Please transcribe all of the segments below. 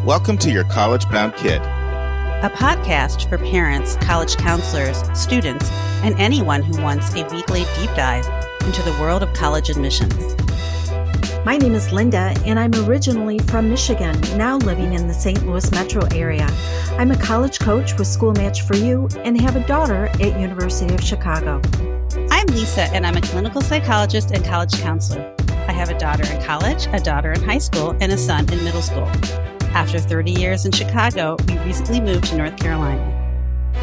Welcome to Your College Bound Kid, a podcast for parents, college counselors, students, and anyone who wants a weekly deep dive into the world of college admissions. My name is Lynda, and I'm originally from Michigan, now living in the St. Louis metro area. I'm a college coach with School Match for You and have a daughter at University of Chicago. I'm Lisa, and I'm a clinical psychologist and college counselor. I have a daughter in college, a daughter in high school, and a son in middle school. After 30 years in Chicago, we recently moved to North Carolina.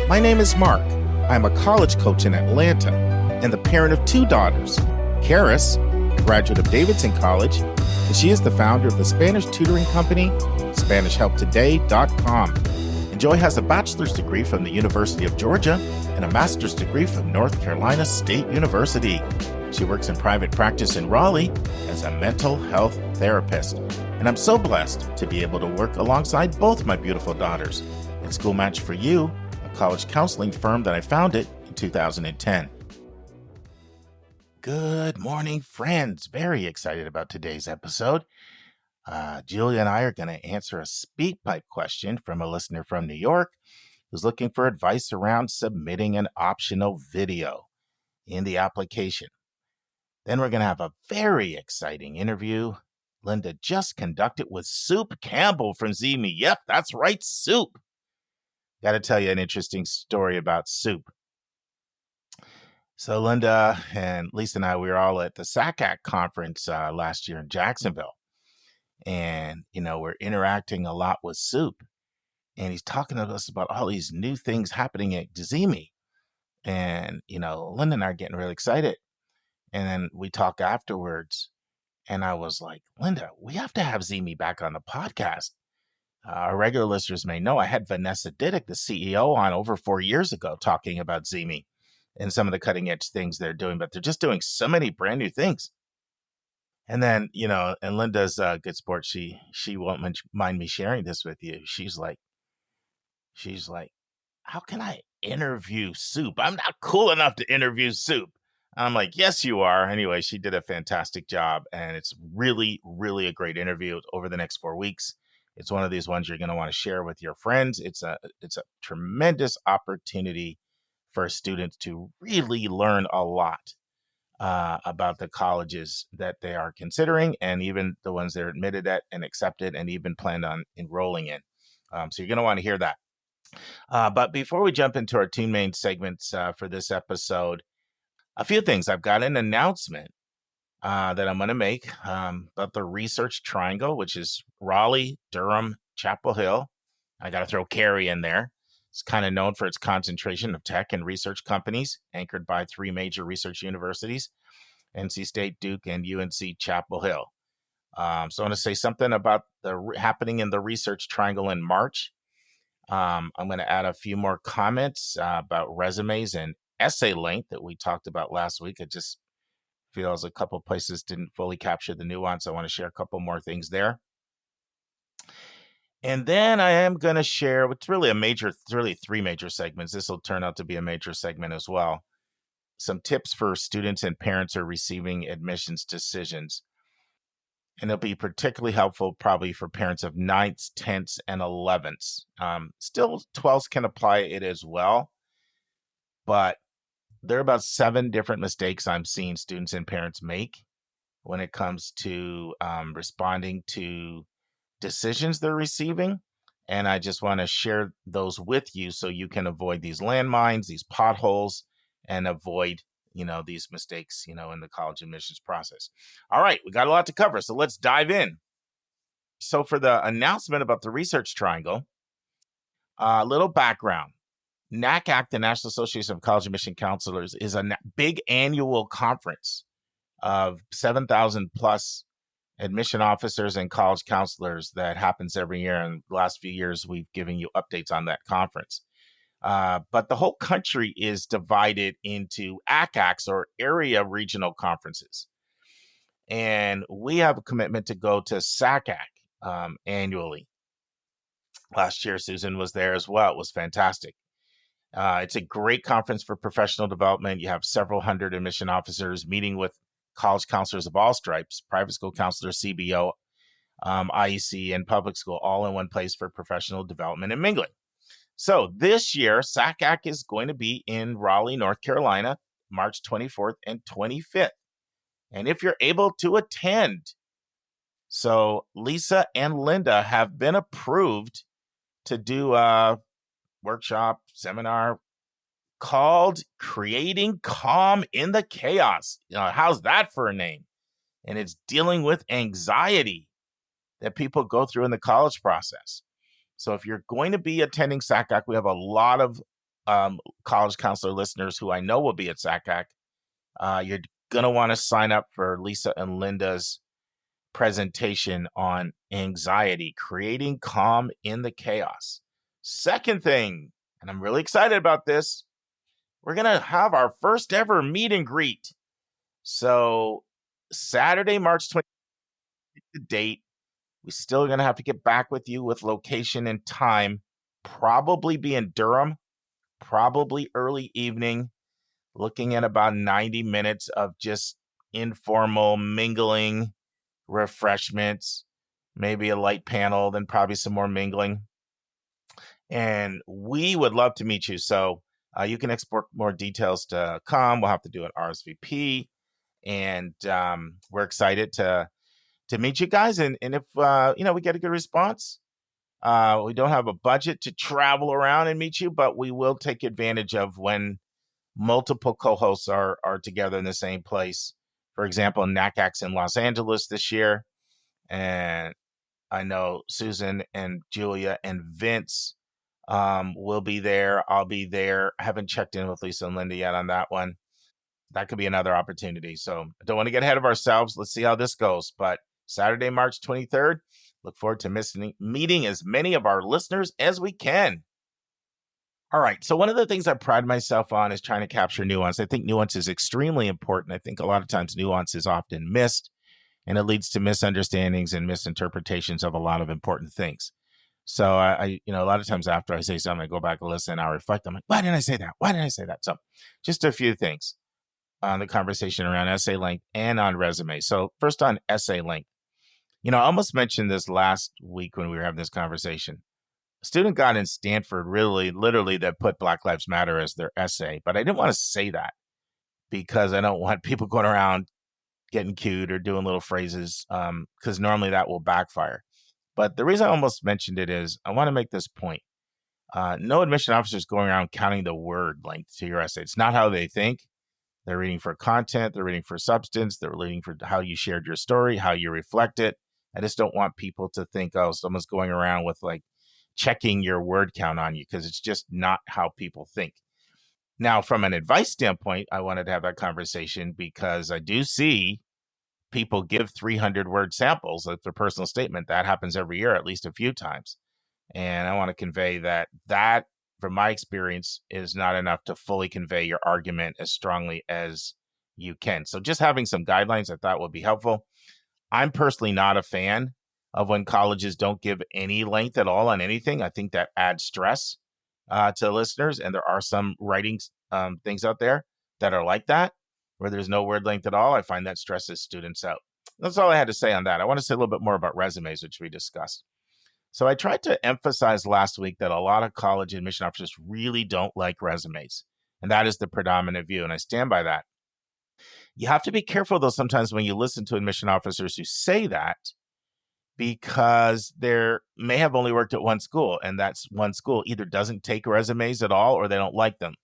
My name is Mark. I'm a college coach in Atlanta and the parent of two daughters. Karis, a graduate of Davidson College, and she is the founder of the Spanish tutoring company, SpanishHelpToday.com. And Joy has a bachelor's degree from the University of Georgia and a master's degree from North Carolina State University. She works in private practice in Raleigh as a mental health therapist. And I'm so blessed to be able to work alongside both my beautiful daughters at School Match for You, a college counseling firm that I founded in 2010. Good morning, friends. Very excited about today's episode. Julia and I are going to answer a SpeakPipe question from a listener from New York who's looking for advice around submitting an optional video in the application. Then we're going to have a very exciting interview Lynda just conducted with Soup Campbell from Zeemee. Yep, that's right, Soup. Got to tell you an interesting story about Soup. So Lynda and Lisa and I, we were all at the SACAC conference last year in Jacksonville. And, we're interacting a lot with Soup. And he's talking to us about all these new things happening at Zeemee. And, Lynda and I are getting really excited. And then we talk afterwards. And I was like, Lynda, we have to have Zeemee back on the podcast. Our regular listeners may know I had Vanessa Diddick, the CEO, on over 4 years ago talking about Zeemee and some of the cutting edge things they're doing, but they're just doing so many brand new things. And then, and Lynda's good sport. She won't mind me sharing this with you. She's like, how can I interview Soup? I'm not cool enough to interview Soup. I'm like, yes, you are. Anyway, she did a fantastic job, and it's really, really a great interview over the next 4 weeks. It's one of these ones you're going to want to share with your friends. It's a tremendous opportunity for students to really learn a lot about the colleges that they are considering, and even the ones they're admitted at and accepted and even planned on enrolling in. So you're going to want to hear that. But before we jump into our two main segments for this episode, a few things. I've got an announcement that I'm going to make about the Research Triangle, which is Raleigh, Durham, Chapel Hill. I got to throw Cary in there. It's kind of known for its concentration of tech and research companies, anchored by three major research universities, NC State, Duke, and UNC Chapel Hill. So I want to say something about happening in the Research Triangle in March. I'm going to add a few more comments about resumes and essay length that we talked about last week. It just feels a couple places didn't fully capture the nuance. I want to share a couple more things there. And then I am going to share what's really three major segments. This will turn out to be a major segment as well. Some tips for students and parents who are receiving admissions decisions. And it'll be particularly helpful probably for parents of 9ths, 10ths, and 11ths. Still, 12ths can apply it as well. But there are about 7 different mistakes I'm seeing students and parents make when it comes to responding to decisions they're receiving. And I just want to share those with you so you can avoid these landmines, these potholes, and avoid, these mistakes, in the college admissions process. All right, we got a lot to cover, so let's dive in. So for the announcement about the Research Triangle, a little background. NACAC, the National Association of College Admission Counselors, is a big annual conference of 7,000 plus admission officers and college counselors that happens every year. And the last few years, we've given you updates on that conference. But the whole country is divided into ACACs, or area regional conferences. And we have a commitment to go to SACAC annually. Last year, Susan was there as well. It was fantastic. It's a great conference for professional development. You have several hundred admission officers meeting with college counselors of all stripes, private school counselors, CBO, IEC, and public school, all in one place for professional development and mingling. So this year, SACAC is going to be in Raleigh, North Carolina, March 24th and 25th. And if you're able to attend, so Lisa and Lynda have been approved to do a workshop, seminar called Creating Calm in the Chaos. How's that for a name? And it's dealing with anxiety that people go through in the college process. So if you're going to be attending SACAC, we have a lot of college counselor listeners who I know will be at SACAC. You're going to want to sign up for Lisa and Lynda's presentation on anxiety, creating calm in the chaos. Second thing, and I'm really excited about this, we're going to have our first ever meet and greet. So Saturday, March 20th, the date. We're still going to have to get back with you with location and time. Probably be in Durham, probably early evening, looking at about 90 minutes of just informal mingling, refreshments, maybe a light panel, then probably some more mingling. And we would love to meet you. So you can export more details to come. We'll have to do an RSVP. And we're excited to meet you guys. And if, we get a good response, we don't have a budget to travel around and meet you, but we will take advantage of when multiple co-hosts are together in the same place. For example, NACAC's in Los Angeles this year. And I know Susan and Julia and Vince will be there. I'll be there. I haven't checked in with Lisa and Lynda yet on that one. That could be another opportunity. So I don't want to get ahead of ourselves. Let's see how this goes. But Saturday, March 23rd, look forward to meeting as many of our listeners as we can. All right. So one of the things I pride myself on is trying to capture nuance. I think nuance is extremely important. I think a lot of times nuance is often missed, and it leads to misunderstandings and misinterpretations of a lot of important things. So I a lot of times after I say something, I go back and listen, I reflect. I'm like, why didn't I say that? Why didn't I say that? So just a few things on the conversation around essay length and on resume. So first on essay length, I almost mentioned this last week when we were having this conversation. A student got in Stanford literally that put Black Lives Matter as their essay, but I didn't want to say that because I don't want people going around getting cute or doing little phrases because normally that will backfire. But the reason I almost mentioned it is I want to make this point. No admission officer is going around counting the word length to your essay. It's not how they think. They're reading for content. They're reading for substance. They're reading for how you shared your story, how you reflect it. I just don't want people to think, oh, someone's going around with checking your word count on you, because it's just not how people think. Now, from an advice standpoint, I wanted to have that conversation because I do see people give 300-word samples of their personal statement. That happens every year, at least a few times. And I want to convey that, from my experience, is not enough to fully convey your argument as strongly as you can. So just having some guidelines I thought would be helpful. I'm personally not a fan of when colleges don't give any length at all on anything. I think that adds stress to listeners. And there are some writing things out there that are like that, where there's no word length at all. I find that stresses students out. That's all I had to say on that. I want to say a little bit more about resumes, which we discussed. So I tried to emphasize last week that a lot of college admission officers really don't like resumes. And that is the predominant view. And I stand by that. You have to be careful, though, sometimes when you listen to admission officers who say that, because they may have only worked at one school, and that's one school either doesn't take resumes at all or they don't like them.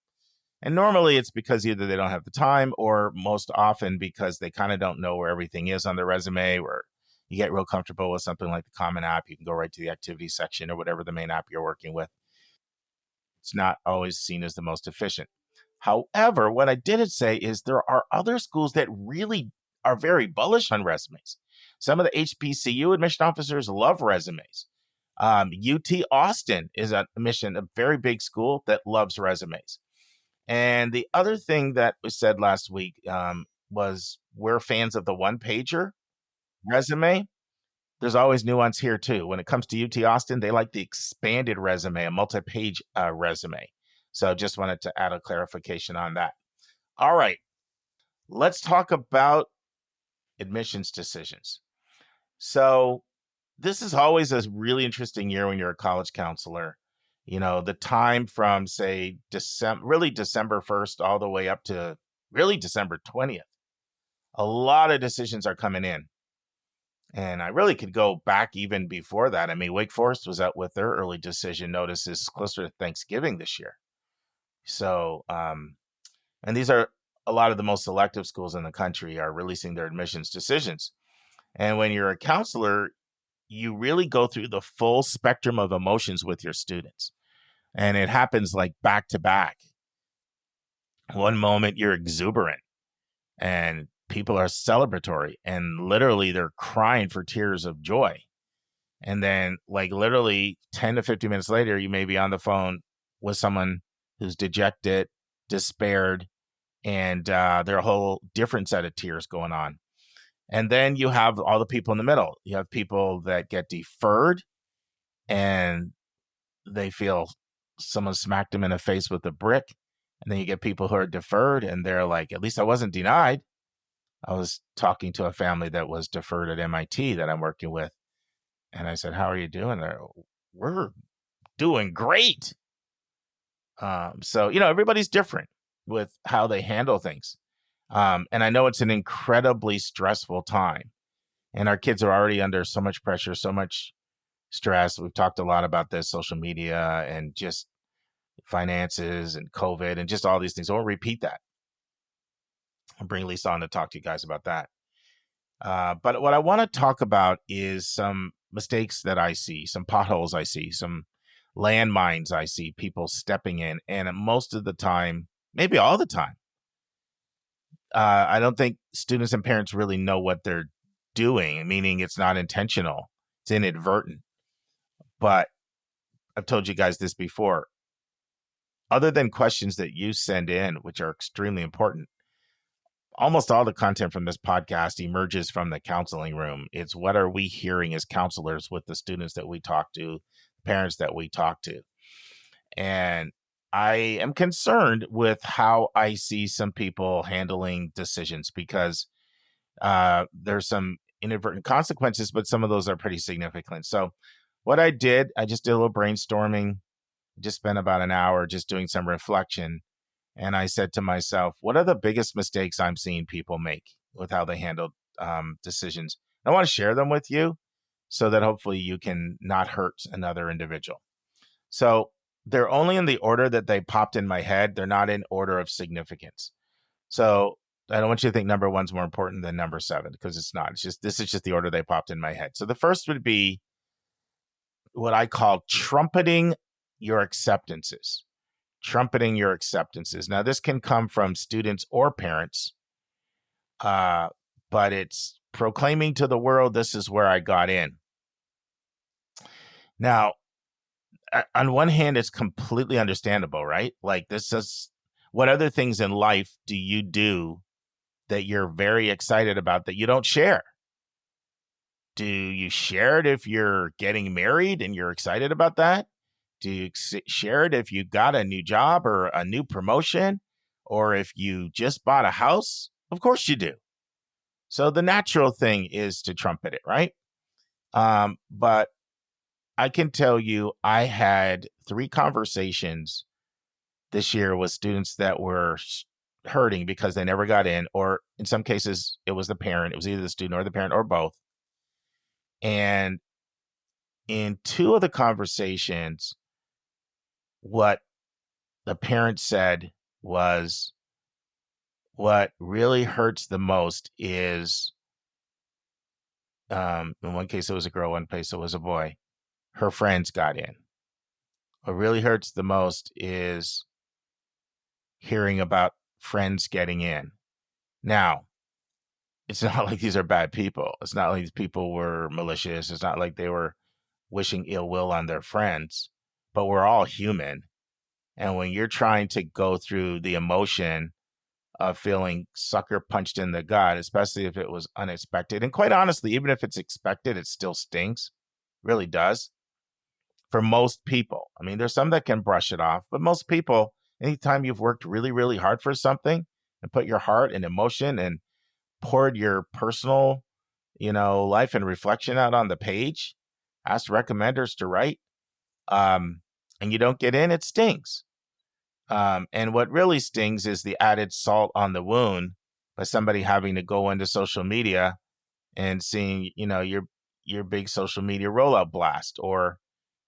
And normally it's because either they don't have the time, or most often because they kind of don't know where everything is on their resume, where you get real comfortable with something like the Common App. You can go right to the activities section or whatever the main app you're working with. It's not always seen as the most efficient. However, what I did say is there are other schools that really are very bullish on resumes. Some of the HBCU admission officers love resumes. UT Austin is a very big school that loves resumes. And the other thing that was said last week was we're fans of the one-pager resume. There's always nuance here too. When it comes to UT Austin, they like the expanded resume, a multi-page resume. So just wanted to add a clarification on that. All right, let's talk about admissions decisions. So this is always a really interesting year when you're a college counselor. The time from, say, December 1st all the way up to really December 20th. A lot of decisions are coming in. And I really could go back even before that. I mean, Wake Forest was out with their early decision notices closer to Thanksgiving this year. So, and these are a lot of the most selective schools in the country are releasing their admissions decisions. And when you're a counselor, you really go through the full spectrum of emotions with your students. And it happens like back to back. One moment you're exuberant and people are celebratory and literally they're crying for tears of joy. And then like literally 10 to 50 minutes later, you may be on the phone with someone who's dejected, despaired, and there are a whole different set of tears going on. And then you have all the people in the middle. You have people that get deferred and they feel someone smacked them in the face with a brick. And then you get people who are deferred and they're like, at least I wasn't denied. I was talking to a family that was deferred at MIT that I'm working with. And I said, how are you doing? We're doing great. So, everybody's different with how they handle things. And I know it's an incredibly stressful time. And our kids are already under so much pressure, so much stress. We've talked a lot about this, social media and just finances and COVID and just all these things. I won't repeat that. I'll bring Lisa on to talk to you guys about that. But what I want to talk about is some mistakes that I see, some potholes I see, some landmines I see people stepping in. And most of the time, maybe all the time, I don't think students and parents really know what they're doing, meaning it's not intentional. It's inadvertent. But I've told you guys this before. Other than questions that you send in, which are extremely important, almost all the content from this podcast emerges from the counseling room. It's what are we hearing as counselors with the students that we talk to, parents that we talk to. And I am concerned with how I see some people handling decisions because there's some inadvertent consequences, but some of those are pretty significant. So what I did, I just did a little brainstorming, just spent about an hour just doing some reflection. And I said to myself, what are the biggest mistakes I'm seeing people make with how they handle decisions? I want to share them with you so that hopefully you can not hurt another individual. So they're only in the order that they popped in my head. They're not in order of significance. So I don't want you to think number one's more important than number 7 because it's not. This is just the order they popped in my head. So the first would be what I call trumpeting your acceptances. Trumpeting your acceptances. Now, this can come from students or parents, but it's proclaiming to the world, this is where I got in. Now, on one hand, it's completely understandable, right? Like this is, what other things in life do you do that you're very excited about that you don't share? Do you share it if you're getting married and you're excited about that? Do you share it if you got a new job or a new promotion or if you just bought a house? Of course you do. So the natural thing is to trumpet it, right? But I can tell you I had 3 conversations this year with students that were hurting because they never got in, or in some cases it was the parent. It was either the student or the parent or both. And in 2 of the conversations, what the parent said was, what really hurts the most is, in one case it was a girl, one case it was a boy, her friends got in. What really hurts the most is hearing about friends getting in. Now, it's not like these are bad people. It's not like these people were malicious. It's not like they were wishing ill will on their friends, but we're all human. And when you're trying to go through the emotion of feeling sucker punched in the gut, especially if it was unexpected, and quite honestly, even if it's expected, it still stings, really does. For most people, I mean, there's some that can brush it off, but most people, anytime you've worked really, really hard for something and put your heart and emotion and poured your personal, life and reflection out on the page, ask recommenders to write, and you don't get in, it stings. And what really stings is the added salt on the wound by somebody having to go into social media and seeing, your big social media rollout blast, or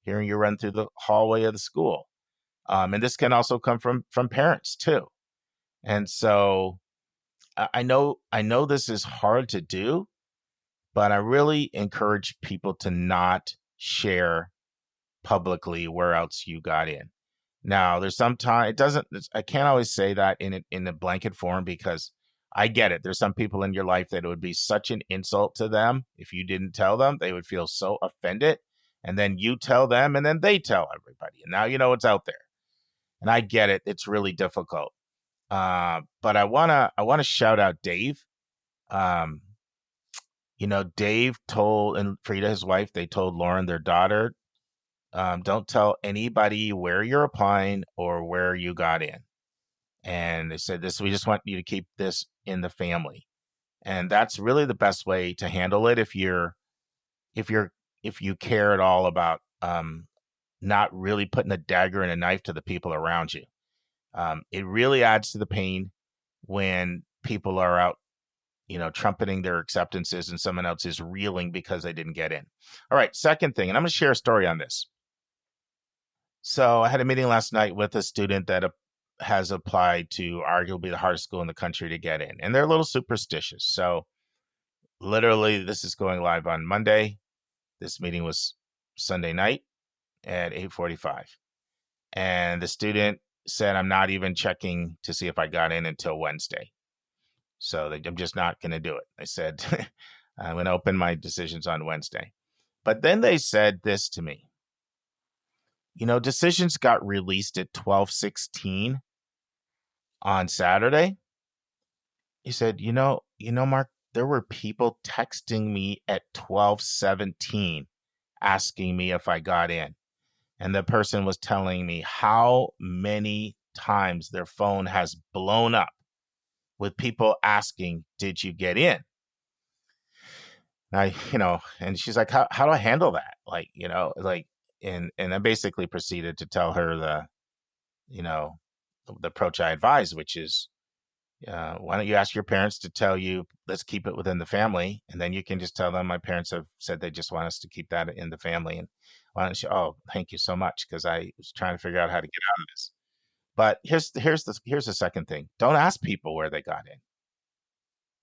hearing you run through the hallway of the school. And this can also come from parents too. And so I know this is hard to do, but I really encourage people to not share publicly where else you got in. Now, there's sometimes I can't always say that in a blanket form, because I get it. There's some people in your life that it would be such an insult to them if you didn't tell them. They would feel so offended. And then you tell them, and then they tell everybody. And now you know it's out there. And I get it. It's really difficult. But I wanna shout out Dave. Dave told, and Frida, his wife, they told Lauren, their daughter, don't tell anybody where you're applying or where you got in. And they said we just want you to keep this in the family. And that's really the best way to handle it if you care at all about not really putting a dagger and a knife to the people around you. It really adds to the pain when people are out, trumpeting their acceptances and someone else is reeling because they didn't get in. All right, second thing, and I'm going to share a story on this. So I had a meeting last night with a student that has applied to arguably the hardest school in the country to get in, and they're a little superstitious. So literally, this is going live on Monday. This meeting was Sunday night at 8:45, and the student said, I'm not even checking to see if I got in until Wednesday. So I'm just not going to do it. I said, I'm going to open my decisions on Wednesday. But then they said this to me. Decisions got released at 12:16 on Saturday. He said, Mark, there were people texting me at 12:17 asking me if I got in. And the person was telling me how many times their phone has blown up with people asking, did you get in? And she's like, how do I handle that? And I basically proceeded to tell her the approach I advise, which is, why don't you ask your parents to tell you, let's keep it within the family. And then you can just tell them, my parents have said they just want us to keep that in the family. And why don't you, thank you so much, because I was trying to figure out how to get out of this. But here's the second thing. Don't ask people where they got in.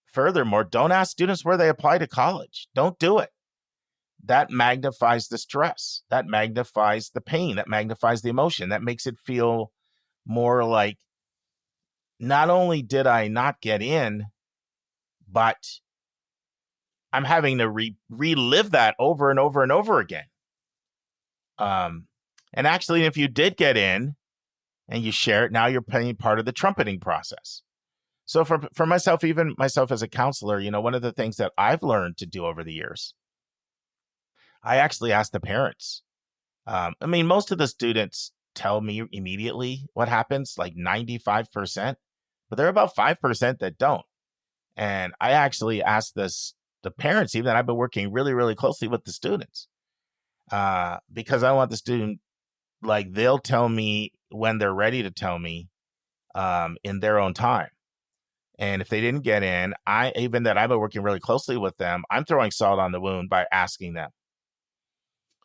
Furthermore, don't ask students where they apply to college. Don't do it. That magnifies the stress. That magnifies the pain. That magnifies the emotion. That makes it feel more like, not only did I not get in, but I'm having to relive that over and over and over again. And actually, if you did get in and you share it, now you're paying part of the trumpeting process. So for myself, even myself as a counselor, one of the things that I've learned to do over the years, I actually ask the parents. Most of the students tell me immediately what happens, like 95%, but there are about 5% that don't. And I actually ask the parents, even that I've been working really, really closely with the students, because I want the student, they'll tell me when they're ready to tell me in their own time. And if they didn't get in, I've been working really closely with them, I'm throwing salt on the wound by asking them.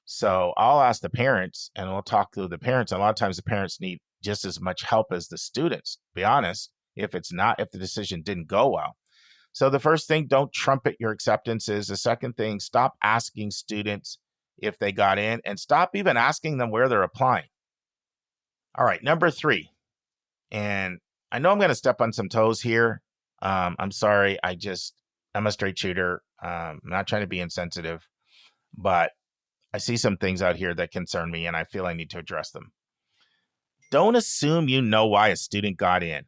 So I'll ask the parents, and we'll talk to the parents. And a lot of times the parents need just as much help as the students, to be honest, if the decision didn't go well. So the first thing, don't trumpet your acceptances. The second thing, stop asking students if they got in, and stop even asking them where they're applying. All right, number 3. And I know I'm going to step on some toes here. I'm sorry. I'm a straight shooter. I'm not trying to be insensitive, but I see some things out here that concern me, and I feel I need to address them. Don't assume you know why a student got in.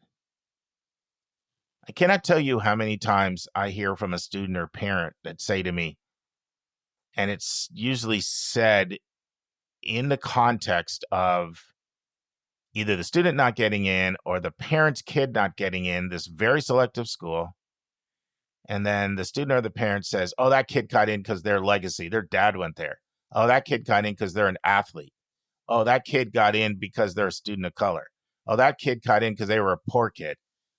I cannot tell you how many times I hear from a student or parent that say to me, and it's usually said in the context of either the student not getting in or the parent's kid not getting in this very selective school. And then the student or the parent says, that kid got in because their legacy, their dad went there. Oh, that kid got in because they're an athlete. Oh, that kid got in because they're a student of color. Oh, that kid got in because they were a poor kid.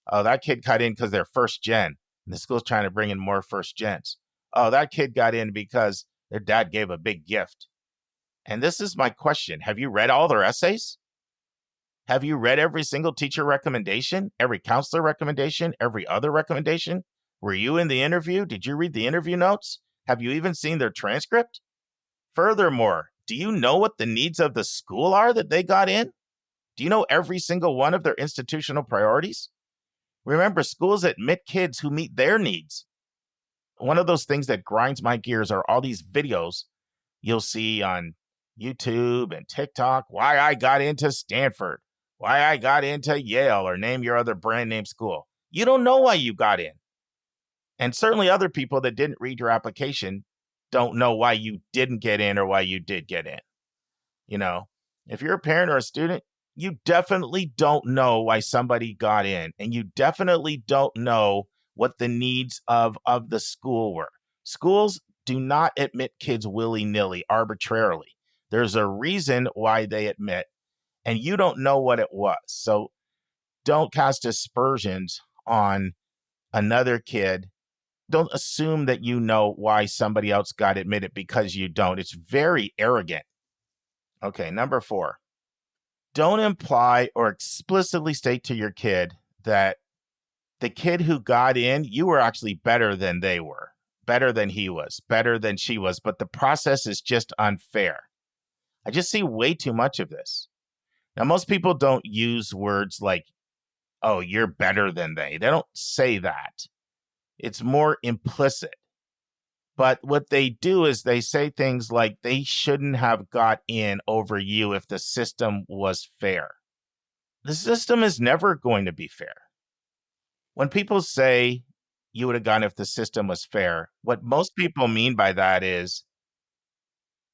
Oh, that kid got in because they're first gen. And the school's trying to bring in more first gens. Oh, that kid got in because their dad gave a big gift. And this is my question. Have you read all their essays? Have you read every single teacher recommendation, every counselor recommendation, every other recommendation? Were you in the interview? Did you read the interview notes? Have you even seen their transcript? Furthermore, do you know what the needs of the school are that they got in? Do you know every single one of their institutional priorities? Remember, schools admit kids who meet their needs. One of those things that grinds my gears are all these videos you'll see on YouTube and TikTok, why I got into Stanford, why I got into Yale, or name your other brand name school. You don't know why you got in. And certainly other people that didn't read your application don't know why you didn't get in or why you did get in. You know, if you're a parent or a student, you definitely don't know why somebody got in, and you definitely don't know what the needs of the school were. Schools do not admit kids willy-nilly, arbitrarily. There's a reason why they admit, and you don't know what it was. So don't cast aspersions on another kid. Don't assume that you know why somebody else got admitted, because you don't. It's very arrogant. Okay, number 4. Don't imply or explicitly state to your kid that the kid who got in, you were actually better than they were, better than he was, better than she was, but the process is just unfair. I just see way too much of this. Now, most people don't use words like, oh, you're better than they. They don't say that. It's more implicit. But what they do is they say things like they shouldn't have got in over you if the system was fair. The system is never going to be fair. When people say you would have gone if the system was fair, what most people mean by that is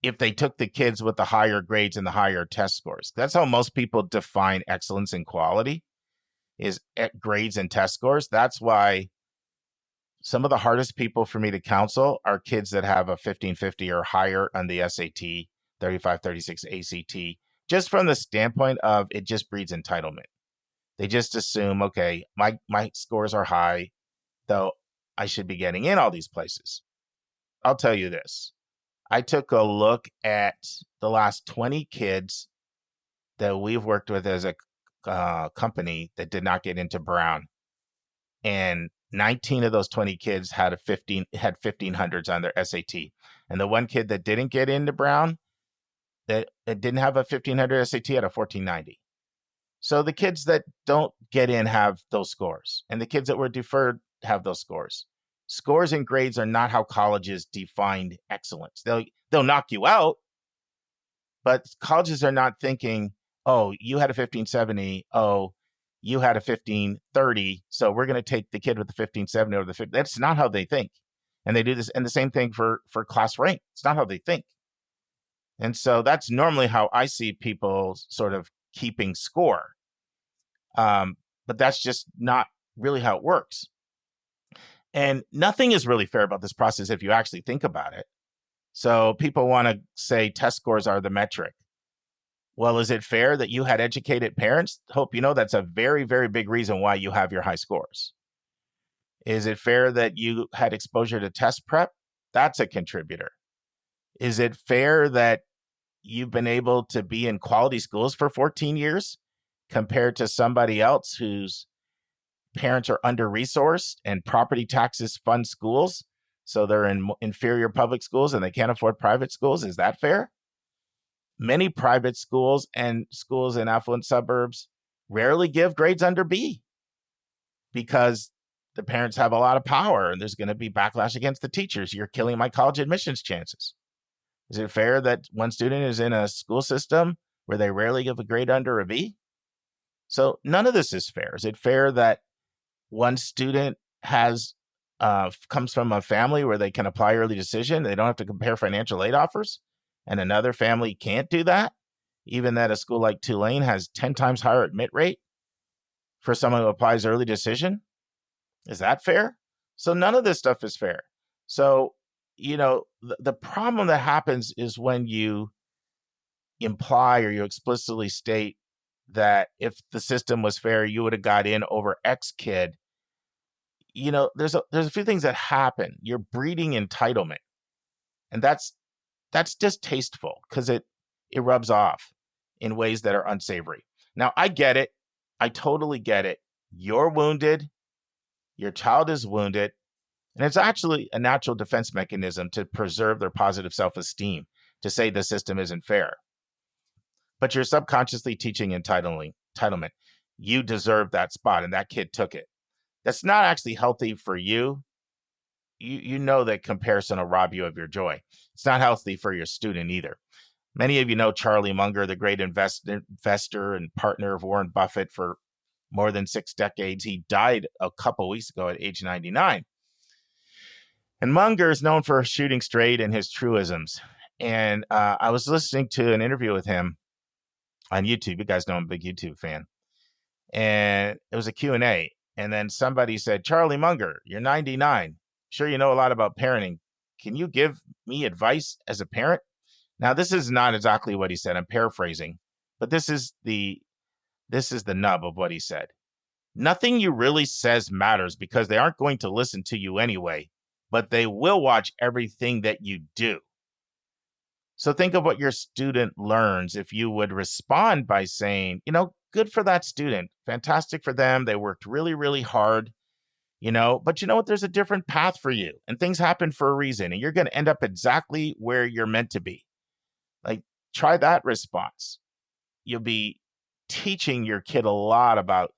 if they took the kids with the higher grades and the higher test scores. That's how most people define excellence and quality, is at grades and test scores. That's why some of the hardest people for me to counsel are kids that have a 1550 or higher on the SAT, 3536 ACT, just from the standpoint of it just breeds entitlement. They just assume, okay, my scores are high, though I should be getting in all these places. I'll tell you this. I took a look at the last 20 kids that we've worked with as a company that did not get into Brown. And 19 of those 20 kids had 1500s on their SAT. And the one kid that didn't get into Brown, that didn't have a 1500 SAT, had a 1490. So the kids that don't get in have those scores. And the kids that were deferred have those scores. Scores and grades are not how colleges define excellence. They'll knock you out, but colleges are not thinking, oh, you had a 1570. Oh, you had a 1530. So we're going to take the kid with the 1570 over the 50. That's not how they think. And they do this. And the same thing for class rank. It's not how they think. And so that's normally how I see people sort of keeping score. But that's just not really how it works. And nothing is really fair about this process if you actually think about it. So people want to say test scores are the metric. Well, is it fair that you had educated parents? Hope you know that's a very, very big reason why you have your high scores. Is it fair that you had exposure to test prep? That's a contributor. Is it fair that you've been able to be in quality schools for 14 years compared to somebody else whose parents are under-resourced and property taxes fund schools, so they're in inferior public schools and they can't afford private schools? Is that fair? Many private schools and schools in affluent suburbs rarely give grades under B because the parents have a lot of power and there's going to be backlash against the teachers. You're killing my college admissions chances. Is it fair that one student is in a school system where they rarely give a grade under a B? So none of this is fair. Is it fair that one student comes from a family where they can apply early decision? They don't have to compare financial aid offers, and another family can't do that, even that a school like Tulane has 10 times higher admit rate for someone who applies early decision? Is that fair? So none of this stuff is fair. So the problem that happens is when you imply or you explicitly state that if the system was fair, you would have got in over X kid. There's a few things that happen. You're breeding entitlement, and that's distasteful because it rubs off in ways that are unsavory. Now, I get it. I totally get it. You're wounded. Your child is wounded. And it's actually a natural defense mechanism to preserve their positive self-esteem, to say the system isn't fair. But you're subconsciously teaching entitlement. You deserve that spot, and that kid took it. That's not actually healthy for you. You know that comparison will rob you of your joy. It's not healthy for your student either. Many of you know Charlie Munger, the great investor and partner of Warren Buffett for more than 6 decades. He died a couple weeks ago at age 99. And Munger is known for shooting straight and his truisms. And I was listening to an interview with him on YouTube. You guys know I'm a big YouTube fan. And it was a Q&A. And then somebody said, Charlie Munger, you're 99. Sure, you know a lot about parenting. Can you give me advice as a parent? Now, this is not exactly what he said. I'm paraphrasing. But this is the nub of what he said. Nothing you really says matters because they aren't going to listen to you anyway, but they will watch everything that you do. So think of what your student learns if you would respond by saying, good for that student. Fantastic for them. They worked really, really hard, but you know what? There's a different path for you and things happen for a reason and you're going to end up exactly where you're meant to be. Like, try that response. You'll be teaching your kid a lot about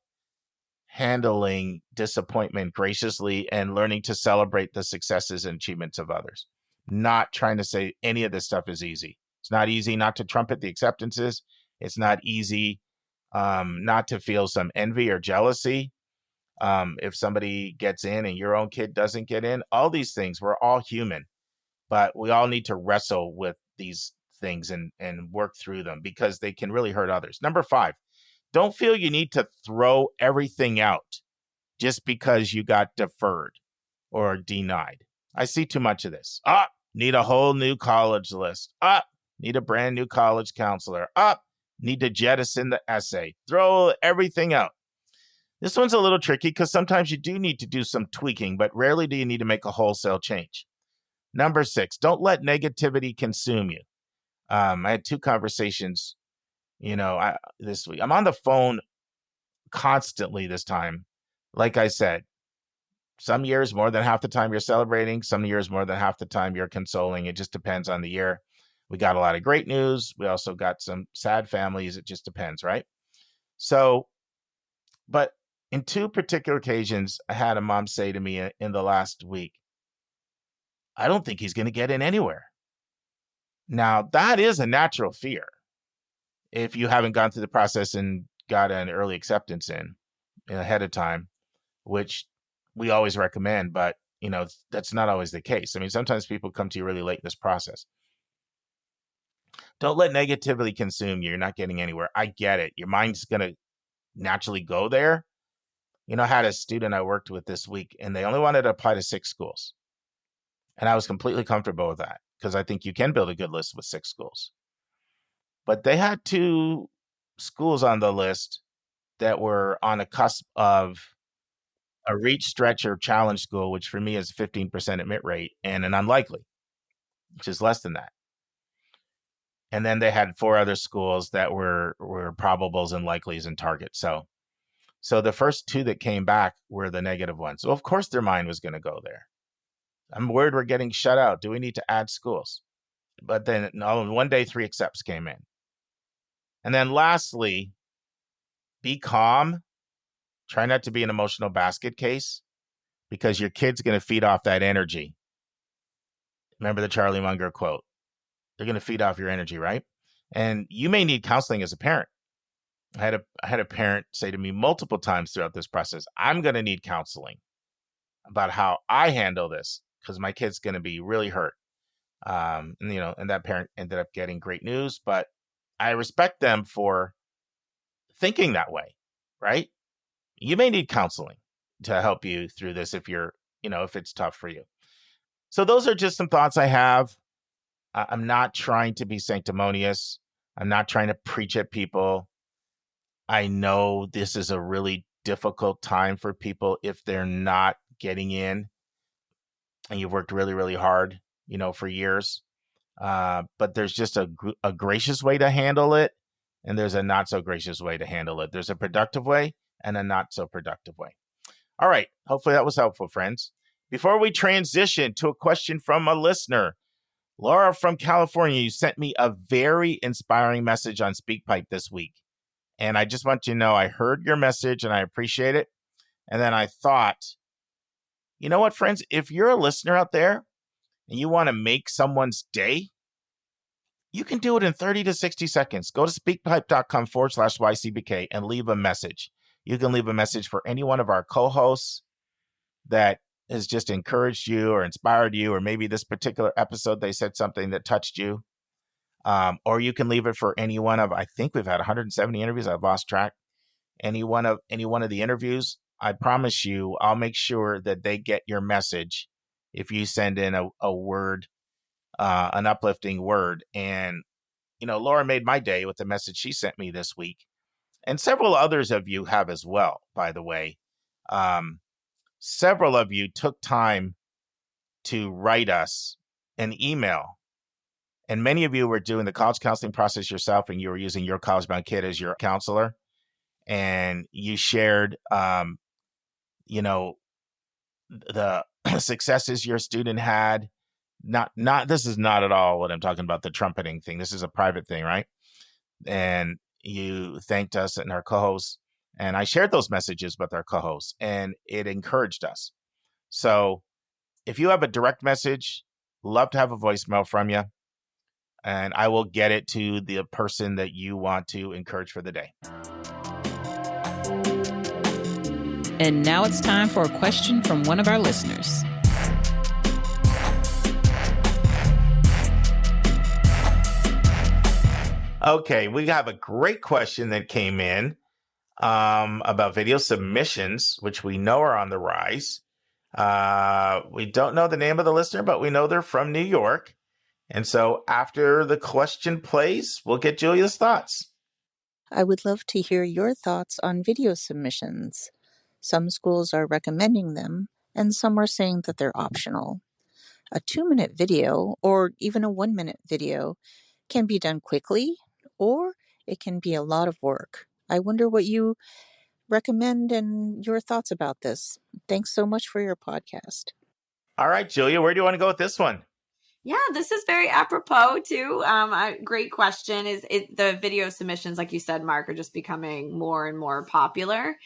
handling disappointment graciously and learning to celebrate the successes and achievements of others. Not trying to say any of this stuff is easy. It's not easy not to trumpet the acceptances. It's not easy not to feel some envy or jealousy if somebody gets in and your own kid doesn't get in. All these things, we're all human, but we all need to wrestle with these things and work through them because they can really hurt others. Number 5, don't feel you need to throw everything out just because you got deferred or denied. I see too much of this. Need a whole new college list. Need a brand new college counselor. Need to jettison the essay. Throw everything out. This one's a little tricky because sometimes you do need to do some tweaking, but rarely do you need to make a wholesale change. Number 6, don't let negativity consume you. I had 2 conversations, this week. I'm on the phone constantly this time. Like I said, some years more than half the time you're celebrating, some years more than half the time you're consoling. It just depends on the year. We got a lot of great news. We also got some sad families. It just depends, right? So, but in 2 particular occasions, I had a mom say to me in the last week, I don't think he's going to get in anywhere. Now, that is a natural fear if you haven't gone through the process and got an early acceptance in ahead of time, which we always recommend, but that's not always the case. I mean, sometimes people come to you really late in this process. Don't let negativity consume you. You're not getting anywhere. I get it. Your mind's going to naturally go there. I had a student I worked with this week, and they only wanted to apply to 6 schools. And I was completely comfortable with that because I think you can build a good list with 6 schools. But they had 2 schools on the list that were on a cusp of a reach, stretch, or challenge school, which for me is 15% admit rate, and an unlikely, which is less than that. And then they had 4 other schools that were probables and likelies and targets. So the first 2 that came back were the negative ones. So of course their mind was going to go there. I'm worried we're getting shut out. Do we need to add schools? But then one day 3 accepts came in. And then lastly, be calm. Try not to be an emotional basket case because your kid's going to feed off that energy. Remember the Charlie Munger quote. They're going to feed off your energy, right? And you may need counseling as a parent. I had a parent say to me multiple times throughout this process, I'm going to need counseling about how I handle this because my kid's going to be really hurt. And that parent ended up getting great news, but I respect them for thinking that way, right? You may need counseling to help you through this if you're, if it's tough for you. So those are just some thoughts I have. I'm not trying to be sanctimonious. I'm not trying to preach at people. I know this is a really difficult time for people if they're not getting in and you've worked really, really hard, for years. But there's just a gracious way to handle it, and there's a not so gracious way to handle it. There's a productive way and a not so productive way. All right. Hopefully that was helpful, friends. Before we transition to a question from a listener, Laura from California, you sent me a very inspiring message on SpeakPipe this week. And I just want you to know I heard your message and I appreciate it. And then I thought, you know what, friends, if you're a listener out there and you want to make someone's day, you can do it in 30 to 60 seconds. Go to speakpipe.com/YCBK and leave a message. You can leave a message for any one of our co-hosts that has just encouraged you or inspired you, or maybe this particular episode, they said something that touched you. Or you can leave it for any one of, I think we've had 170 interviews. I've lost track. Any one of the interviews, I promise you, I'll make sure that they get your message if you send in a word, an uplifting word. And, Laura made my day with the message she sent me this week. And several others of you have as well, by the way. Several of you took time to write us an email. And many of you were doing the college counseling process yourself, and you were using your college-bound kid as your counselor. And you shared, the successes your student had. This is not at all what I'm talking about, the trumpeting thing. This is a private thing, right? And you thanked us and our co-hosts. And I shared those messages with our co-hosts, and it encouraged us. So if you have a direct message, love to have a voicemail from you. And I will get it to the person that you want to encourage for the day. And now it's time for a question from one of our listeners. Okay, we have a great question that came in about video submissions, which we know are on the rise. We don't know the name of the listener, but we know they're from New York. And so after the question plays, we'll get Julia's thoughts. I would love to hear your thoughts on video submissions. Some schools are recommending them, and some are saying that they're optional. A 2-minute video, or even a 1-minute video, can be done quickly, or it can be a lot of work. I wonder what you recommend and your thoughts about this. Thanks so much for your podcast. All right, Julia, where do you want to go with this one? Yeah, this is very apropos too. A great question. Is it the video submissions, like you said, Mark, are just becoming more and more popular.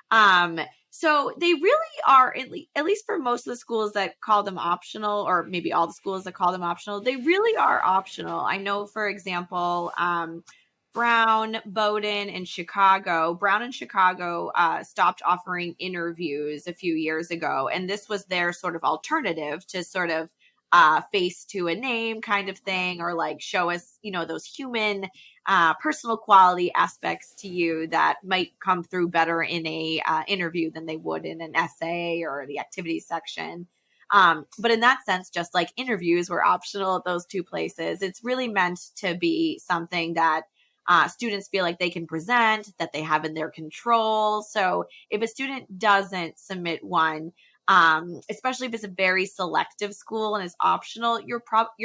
So they really are, at least for most of the schools that call them optional, or maybe all the schools that call them optional, they really are optional. I know, for example, Brown, Bowdoin, and Chicago. Brown and Chicago stopped offering interviews a few years ago, and this was their sort of alternative to sort of face to a name kind of thing, or like show us, those human personal quality aspects to you that might come through better in a interview than they would in an essay or the activities section. But in that sense, just like interviews were optional at those two places, it's really meant to be something that students feel like they can present, that they have in their control. So if a student doesn't submit one, especially if it's a very selective school and it's optional, you're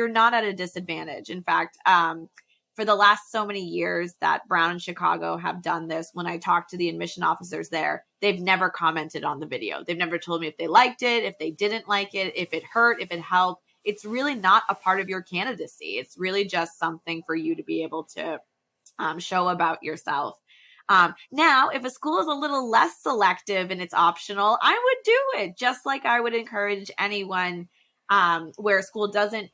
not at a disadvantage. In fact, for the last so many years that Brown and Chicago have done this, when I talk to the admission officers there, they've never commented on the video. They've never told me if they liked it, if they didn't like it, if it hurt, if it helped. It's really not a part of your candidacy. It's really just something for you to be able to show about yourself. Now, if a school is a little less selective and it's optional, I would do it, just like I would encourage anyone where a school doesn't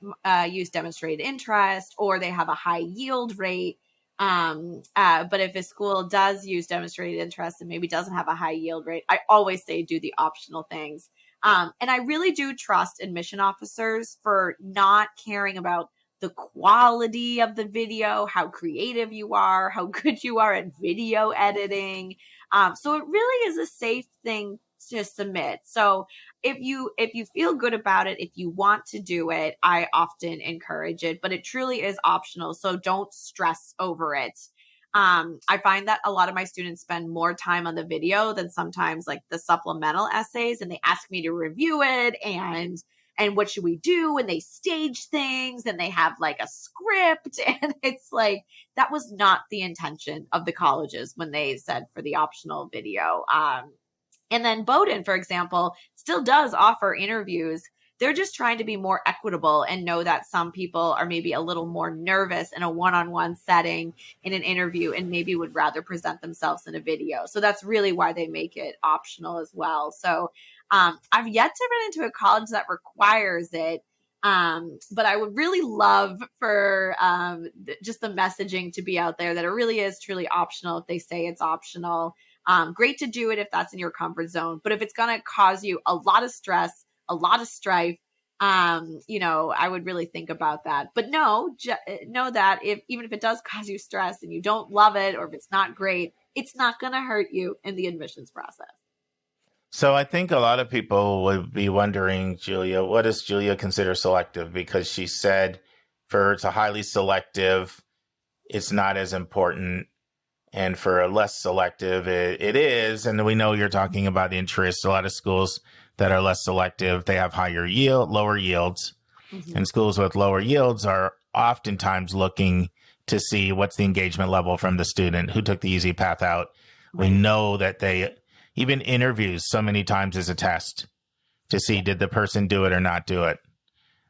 use demonstrated interest, or they have a high yield rate. But if a school does use demonstrated interest and maybe doesn't have a high yield rate, I always say do the optional things. And I really do trust admission officers for not caring about the quality of the video, how creative you are, how good you are at video editing. So it really is a safe thing to submit. So if you feel good about it, if you want to do it, I often encourage it, but it truly is optional. So don't stress over it. I find that a lot of my students spend more time on the video than sometimes like the supplemental essays, and they ask me to review it and what should we do? And they stage things and they have like a script. And it's like, that was not the intention of the colleges when they said for the optional video. And then Bowdoin, for example, still does offer interviews. They're just trying to be more equitable and know that some people are maybe a little more nervous in a one-on-one setting in an interview and maybe would rather present themselves in a video. So that's really why they make it optional as well. So I've yet to run into a college that requires it. But I would really love for just the messaging to be out there that it really is truly optional if they say it's optional. Great to do it if that's in your comfort zone. But if it's going to cause you a lot of stress, a lot of strife, I would really think about that. But know that even if it does cause you stress and you don't love it, or if it's not great, it's not going to hurt you in the admissions process. So I think a lot of people would be wondering, Julia, what does Julia consider selective? Because she said for her, it's a highly selective, it's not as important. And for a less selective, it is. And we know you're talking about interest. A lot of schools that are less selective, they have lower yields. Mm-hmm. And schools with lower yields are oftentimes looking to see what's the engagement level from the student who took the easy path out. Right. We know that they even interviews so many times as a test to see did the person do it or not do it.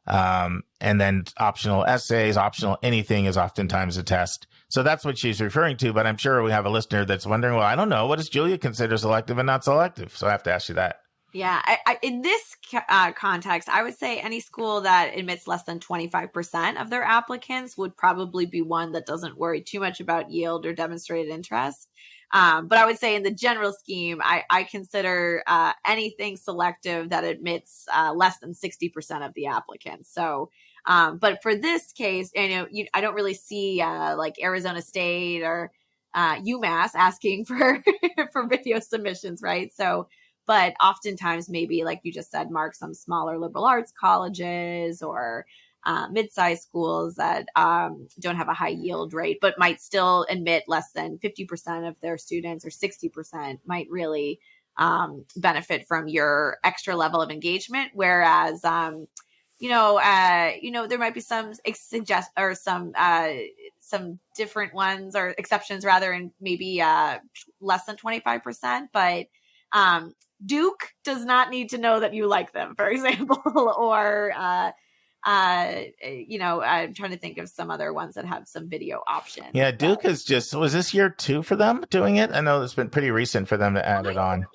And then optional essays, optional anything is oftentimes a test. So that's what she's referring to. But I'm sure we have a listener that's wondering, well, I don't know. What does Julia consider selective and not selective? So I have to ask you that. Yeah. In this context, I would say any school that admits less than 25% of their applicants would probably be one that doesn't worry too much about yield or demonstrated interest. But I would say in the general scheme, I consider anything selective that admits less than 60% of the applicants. So, but for this case, I don't really see like Arizona State or UMass asking for for video submissions, right? So, but oftentimes maybe, like you just said, Mark, some smaller liberal arts colleges or mid-sized schools that don't have a high yield rate, but might still admit less than 50% of their students, or 60% might really benefit from your extra level of engagement. Whereas, there might be some some different ones or exceptions rather, and maybe less than 25%. But Duke does not need to know that you like them, for example, or I'm trying to think of some other ones that have some video options. Yeah, Duke was this year 2 for them doing it? I know it's been pretty recent for them to add it on.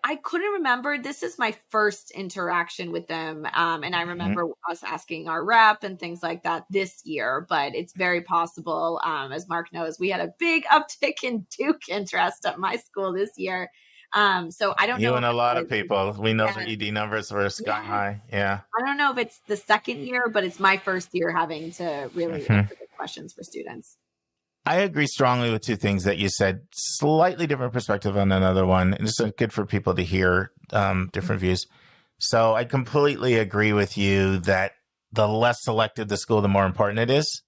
I couldn't remember. This is my first interaction with them. And I remember us asking our rep and things like that this year, but it's very possible. As Mark knows, we had a big uptick in Duke interest at my school this year. So I don't know. You and a lot of people. We know their ED numbers were sky high. Yeah. I don't know if it's the second year, but it's my first year having to really answer the questions for students. I agree strongly with 2 things that you said. Slightly different perspective on another one. It's good for people to hear different views. So I completely agree with you that the less selective the school, the more important it is,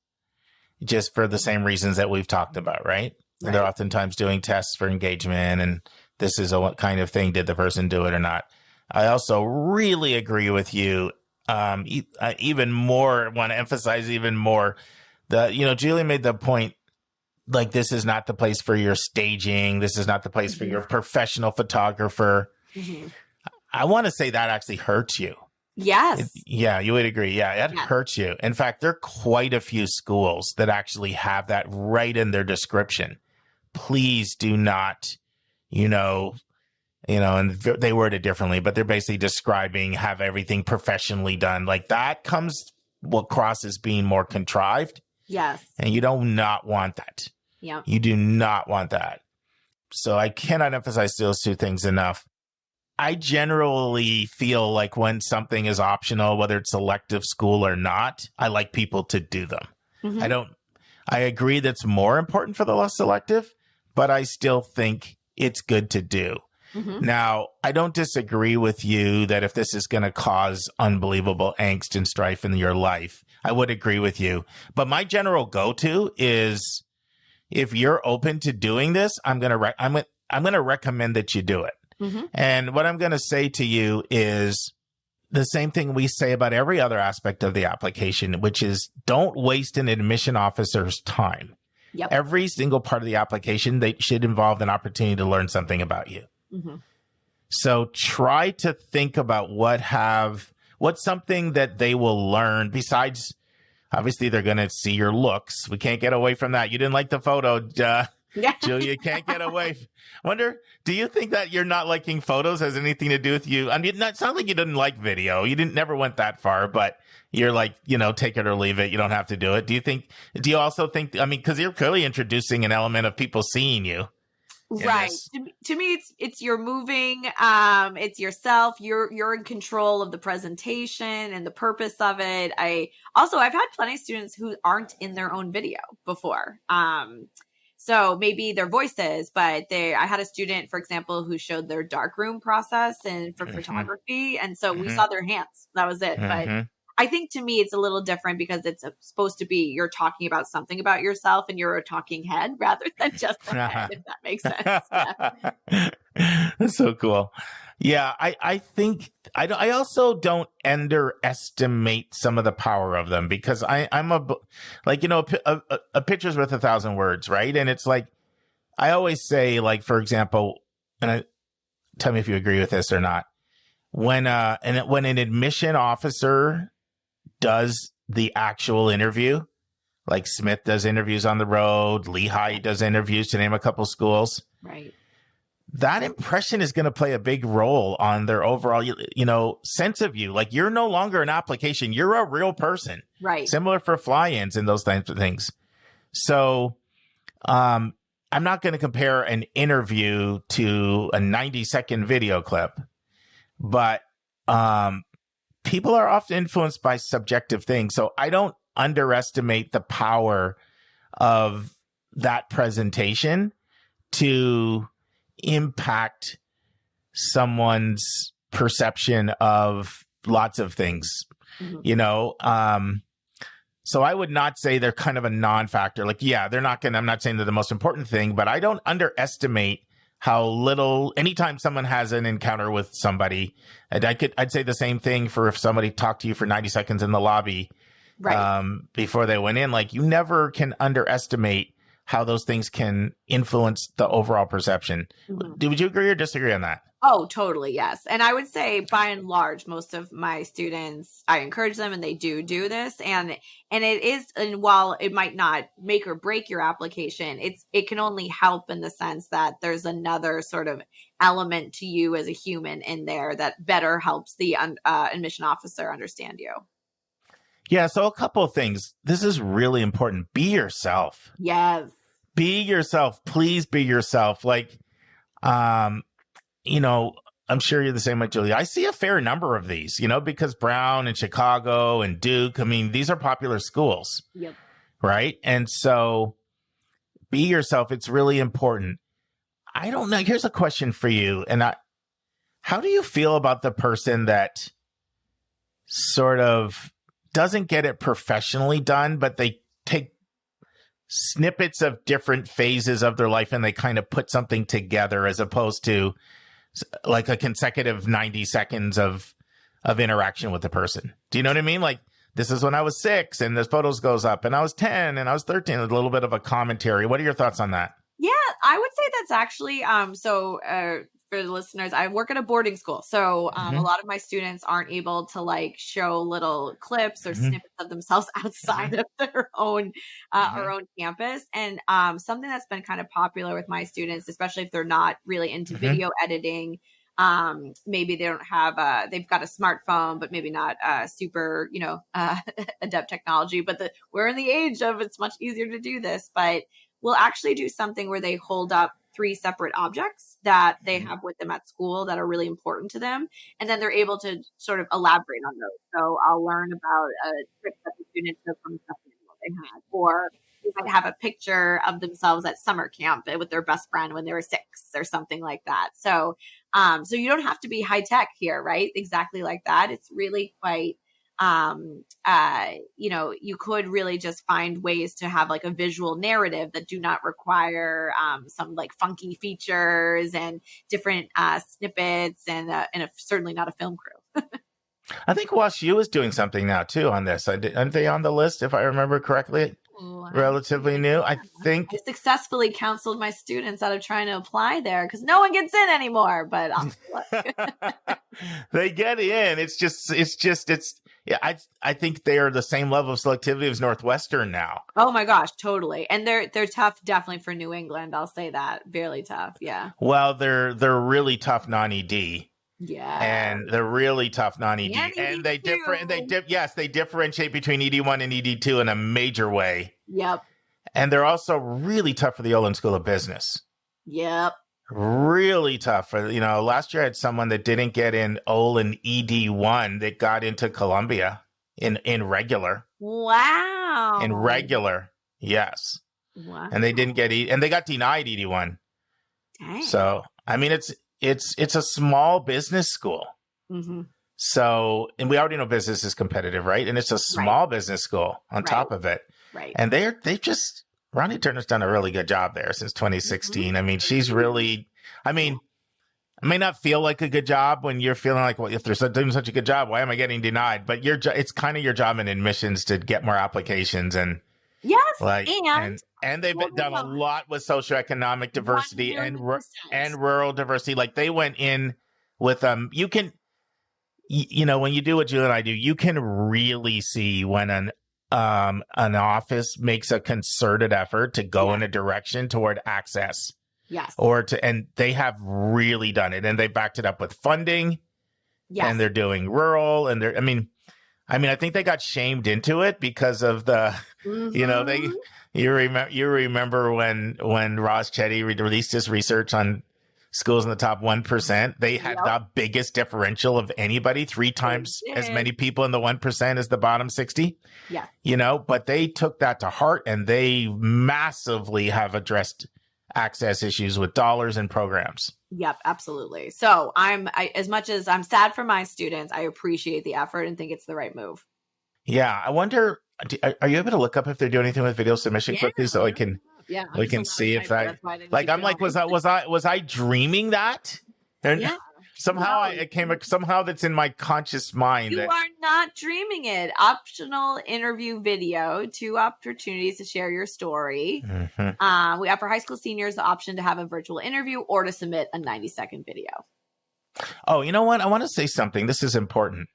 just for the same reasons that we've talked about, right? They're oftentimes doing tests for engagement, and this is what kind of thing, did the person do it or not? I also really agree with you. Even more, want to emphasize even more Julia made the point, like, this is not the place for your staging. This is not the place for your professional photographer. Mm-hmm. I want to say that actually hurts you. Yes. You would agree. Yeah, it hurts you. In fact, there are quite a few schools that actually have that right in their description. Please do not, and they word it differently, but they're basically describing have everything professionally done. Like, that comes across as being more contrived. Yes. And you do not want that. Yeah. You do not want that. So I cannot emphasize those 2 things enough. I generally feel like when something is optional, whether it's selective school or not, I like people to do them. Mm-hmm. I agree that's more important for the less selective, but I still think it's good to do. Now, I don't disagree with you that if this is going to cause unbelievable angst and strife in your life, I would agree with you. But my general go-to is, if you're open to doing this, I'm going to recommend that you do it. And what I'm going to say to you is the same thing we say about every other aspect of the application, which is don't waste an admission officer's time. Yep. Every single part of the application, they should involve an opportunity to learn something about you. So try to think about what's something that they will learn besides, obviously they're going to see your looks. We can't get away from that. You didn't like the photo, Julia, can't get away. Wonder, do you think that you're not liking photos has anything to do with you? I mean, it's not like you didn't like video. You never went that far, but you're like, take it or leave it. You don't have to do it. Do you also think, because you're clearly introducing an element of people seeing you. Right. To me, it's you're moving. It's yourself. You're in control of the presentation and the purpose of it. I've had plenty of students who aren't in their own video before. So maybe their voices, but I had a student, for example, who showed their darkroom process and for photography. And so we saw their hands. That was it. But I think to me, it's a little different because it's supposed to be, you're talking about something about yourself and you're a talking head rather than just a head, if that makes sense. Yeah. That's so cool. Yeah, I think I also don't underestimate some of the power of them, because I'm a picture's worth 1,000 words, right? And it's like, I always say, like, for example, tell me if you agree with this or not. When an admission officer does the actual interview, like Smith does interviews on the road, Lehigh does interviews, to name a couple schools. Right. That impression is going to play a big role on their overall, sense of you. Like, you're no longer an application. You're a real person. Right. Similar for fly-ins and those types of things. So, I'm not going to compare an interview to a 90-second video clip, but, people are often influenced by subjective things. So I don't underestimate the power of that presentation to impact someone's perception of lots of things, So I would not say they're kind of a non-factor. Like, yeah, I'm not saying they're the most important thing, but I don't underestimate how little, anytime someone has an encounter with somebody, and I'd say the same thing for if somebody talked to you for 90 seconds in the lobby, right, before they went in. Like, you never can underestimate how those things can influence the overall perception. Would you agree or disagree on that? Oh, totally. Yes. And I would say by and large, most of my students, I encourage them and they do this. And it is, and while it might not make or break your application, it can only help in the sense that there's another sort of element to you as a human in there that better helps the admission officer understand you. Yeah. So a couple of things. This is really important. Be yourself. Yes. Be yourself. Please be yourself. Like, I'm sure you're the same way, Julia. I see a fair number of these, because Brown and Chicago and Duke, these are popular schools. Yep. Right. And so be yourself. It's really important. I don't know. Here's a question for you. How do you feel about the person that sort of doesn't get it professionally done, but they take snippets of different phases of their life and they kind of put something together, as opposed to like a consecutive 90 seconds of interaction with the person? Do you know what I mean? Like, this is when I was 6 and this photos goes up, and I was 10 and I was 13, a little bit of a commentary. What are your thoughts on that? Yeah, I would say that's actually, for the listeners, I work at a boarding school. So a lot of my students aren't able to like show little clips or snippets of themselves outside of their own, our own campus. And something that's been kind of popular with my students, especially if they're not really into video editing, maybe they don't have they've got a smartphone, but maybe not super, adept technology, but we're in the age of, it's much easier to do this, but we'll actually do something where they hold up 3 separate objects that they have with them at school that are really important to them. And then they're able to sort of elaborate on those. So I'll learn about a trip that the student took from something they had, or they might have a picture of themselves at summer camp with their best friend when they were 6 or something like that. So So you don't have to be high tech here, right? Exactly like that. It's really quite, you could really just find ways to have like a visual narrative that do not require some like funky features and different snippets and certainly not a film crew. I think WashU is doing something now too on this. Aren't they on the list, if I remember correctly? Relatively new. I think I successfully counseled my students out of trying to apply there because no one gets in anymore. But they get in. I think they are the same level of selectivity as Northwestern now. Oh my gosh, totally. And they're tough, definitely for New England. I'll say that, really tough. Yeah. Well, they're really tough non-ED. Yeah. And they're really tough non-ED. And they differentiate between ED1 and ED2 in a major way. Yep. And they're also really tough for the Olin School of Business. Yep. Really tough for, last year I had someone that didn't get in Olin ED1 that got into Columbia in regular. Wow. In regular. Yes. Wow. And they didn't get and they got denied ED1. Dang. So, I mean, it's a small business school. Mm-hmm. So, and we already know business is competitive, right? And it's a small business school on top of it. Right. And Ronnie Turner's done a really good job there since 2016. Mm-hmm. I mean, she's really, it may not feel like a good job when you're feeling like, well, if they're doing such a good job, why am I getting denied? But it's kind of your job in admissions to get more applications and and they've done a lot with socioeconomic diversity and rural diversity. Like they went in with you can, when you do what Julie and I do, you can really see when an office makes a concerted effort to go in a direction toward access. Yes. And they have really done it, and they backed it up with funding. Yes. And they're doing rural, and I think they got shamed into it because of the, you remember when Ross Chetty released his research on schools in the top 1%, they had the biggest differential of anybody, 3 times as many people in the 1% as the bottom 60. Yeah. But they took that to heart, and they massively have addressed access issues with dollars and programs. Yep, absolutely. So as much as I'm sad for my students, I appreciate the effort and think it's the right move. Yeah. I wonder, are you able to look up if they're doing anything with video submission quickly so we can see if was I dreaming that? And somehow somehow that's in my conscious mind. You are not dreaming it. Optional interview video, 2 opportunities to share your story. Mm-hmm. We offer high school seniors the option to have a virtual interview or to submit a 90-second video. Oh, you know what? I want to say something. This is important.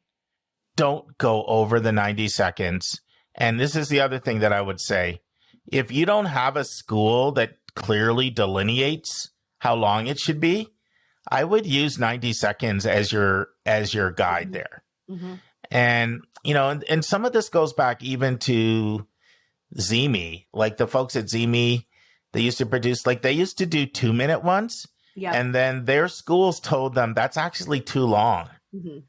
Don't go over the 90 seconds. And this is the other thing that I would say. If you don't have a school that clearly delineates how long it should be, I would use 90 seconds as your guide there. Mm-hmm. And, and some of this goes back even to Zeemee, like the folks at Zeemee, they used to do 2-minute ones. Yep. And then their schools told them that's actually too long. Mm-hmm.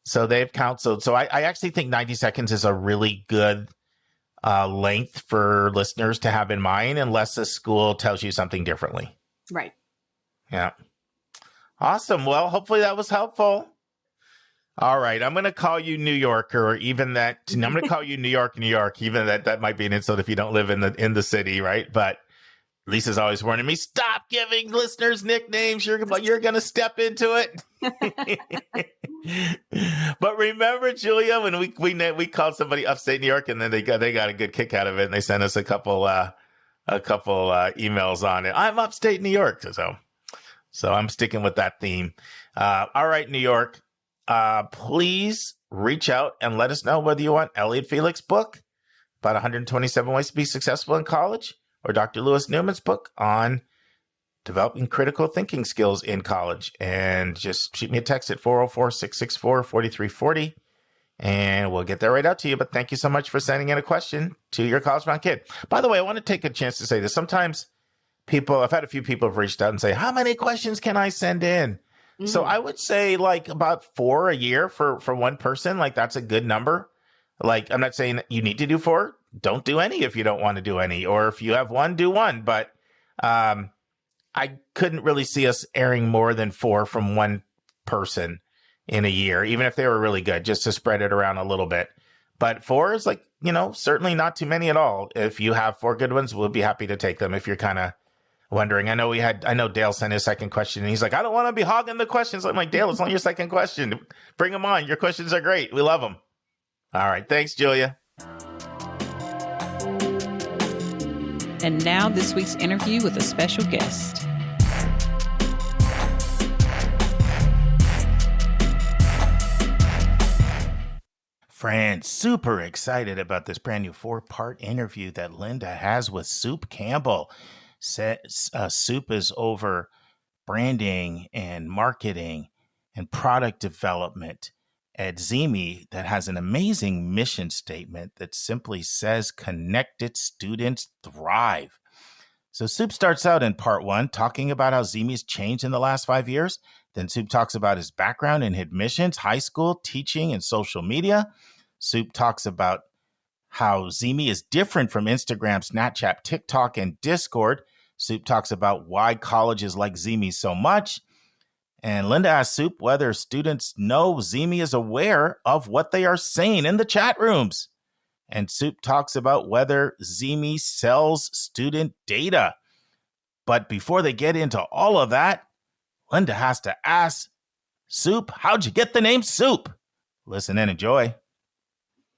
So they've counseled. So I actually think 90 seconds is a really good length for listeners to have in mind, unless a school tells you something differently. Right. Yeah. Awesome. Well, hopefully that was helpful. All right. I'm going to call you New Yorker, or even that. I'm going to call you New York, New York, even that might be an insult if you don't live in the city, right? But Lisa's always warning me, stop giving listeners nicknames. You're going to step into it. But remember, Julia, when we called somebody upstate New York, and then they got a good kick out of it, and they sent us a couple emails on it. I'm upstate New York, so I'm sticking with that theme. All right, New York, please reach out and let us know whether you want Elliot Felix's book about 127 ways to be successful in college, or Dr. Lewis Newman's book on developing critical thinking skills in college. And just shoot me a text at 404-664-4340, and we'll get that right out to you. But thank you so much for sending in a question to your college-bound kid. By the way, I want to take a chance to say this. Sometimes I've had a few people have reached out and say, how many questions can I send in? Mm-hmm. So I would say like about 4 a year for one person. Like that's a good number. Like, I'm not saying you need to do 4. Don't do any if you don't want to do any. Or if you have 1, do 1. But I I couldn't really see us airing more than 4 from one person in a year, even if they were really good, just to spread it around a little bit. But 4 is like, certainly not too many at all. If you have 4 good ones, we'll be happy to take them if you're kind of wondering. I know Dale sent his second question and he's like, I don't want to be hogging the questions. I'm like, Dale, it's only your second question. Bring them on. Your questions are great. We love them. All right. Thanks, Julia. And now this week's interview with a special guest. Friends, super excited about this brand new 4-part interview that Lynda has with Soup Campbell. Soup is over branding and marketing and product development at Zeemee that has an amazing mission statement that simply says connected students thrive. So Soup starts out in part 1 talking about how Zeemee's changed in the last 5 years. Then Soup talks about his background in admissions, high school, teaching, and social media. Soup talks about how Zeemee is different from Instagram, Snapchat, TikTok, and Discord. Soup talks about why colleges like Zeemee so much. And Lynda asks Soup whether students know Zeemee is aware of what they are saying in the chat rooms. And Soup talks about whether Zeemee sells student data. But before they get into all of that, Lynda has to ask, Soup, how'd you get the name Soup? Listen and enjoy.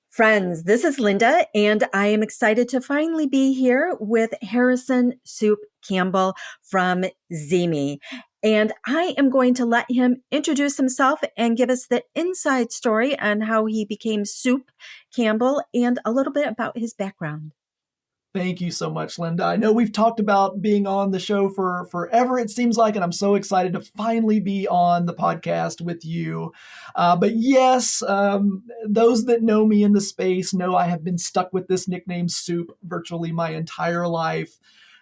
Friends, this is Lynda, and I am excited to finally be here with Harrison Soup Campbell from Zeemee. And I am going to let him introduce himself and give us the inside story on how he became Soup Campbell and a little bit about his background. Thank you so much, Lynda. I know we've talked about being on the show for forever, it seems like, and I'm so excited to finally be on the podcast with you. But yes, those that know me in the space know I have been stuck with this nickname Soup virtually my entire life.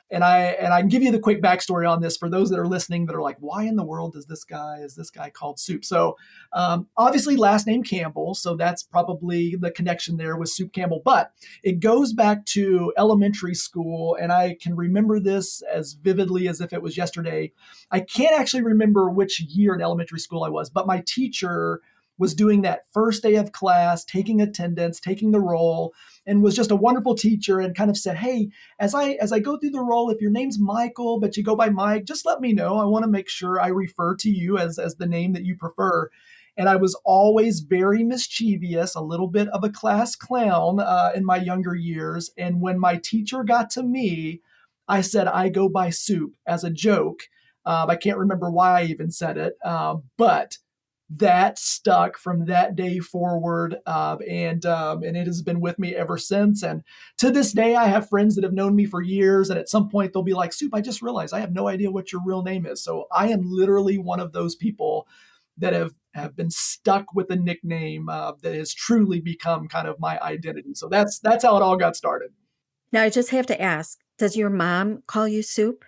And I can give you the quick backstory on this for those that are listening that are like, why in the world is this guy called Soup? So obviously last name Campbell. So that's probably the connection there with Soup Campbell. But it goes back to elementary school. And I can remember this as vividly as if it was yesterday. I can't actually remember which year in elementary school I was, but my teacher was doing that first day of class, taking attendance, taking the roll, and was just a wonderful teacher and kind of said, hey, as I go through the roll, if your name's Michael, but you go by Mike, just let me know. I want to make sure I refer to you as the name that you prefer. And I was always very mischievous, a little bit of a class clown in my younger years. And when my teacher got to me, I said, I go by Soup as a joke. I can't remember why I even said it, but that stuck from that day forward, and it has been with me ever since. And to this day, I have friends that have known me for years, and at some point they'll be like, Soup, I just realized I have no idea what your real name is. So I am literally one of those people that have been stuck with a nickname that has truly become kind of my identity. So that's how it all got started. Now, I just have to ask, does your mom call you Soup?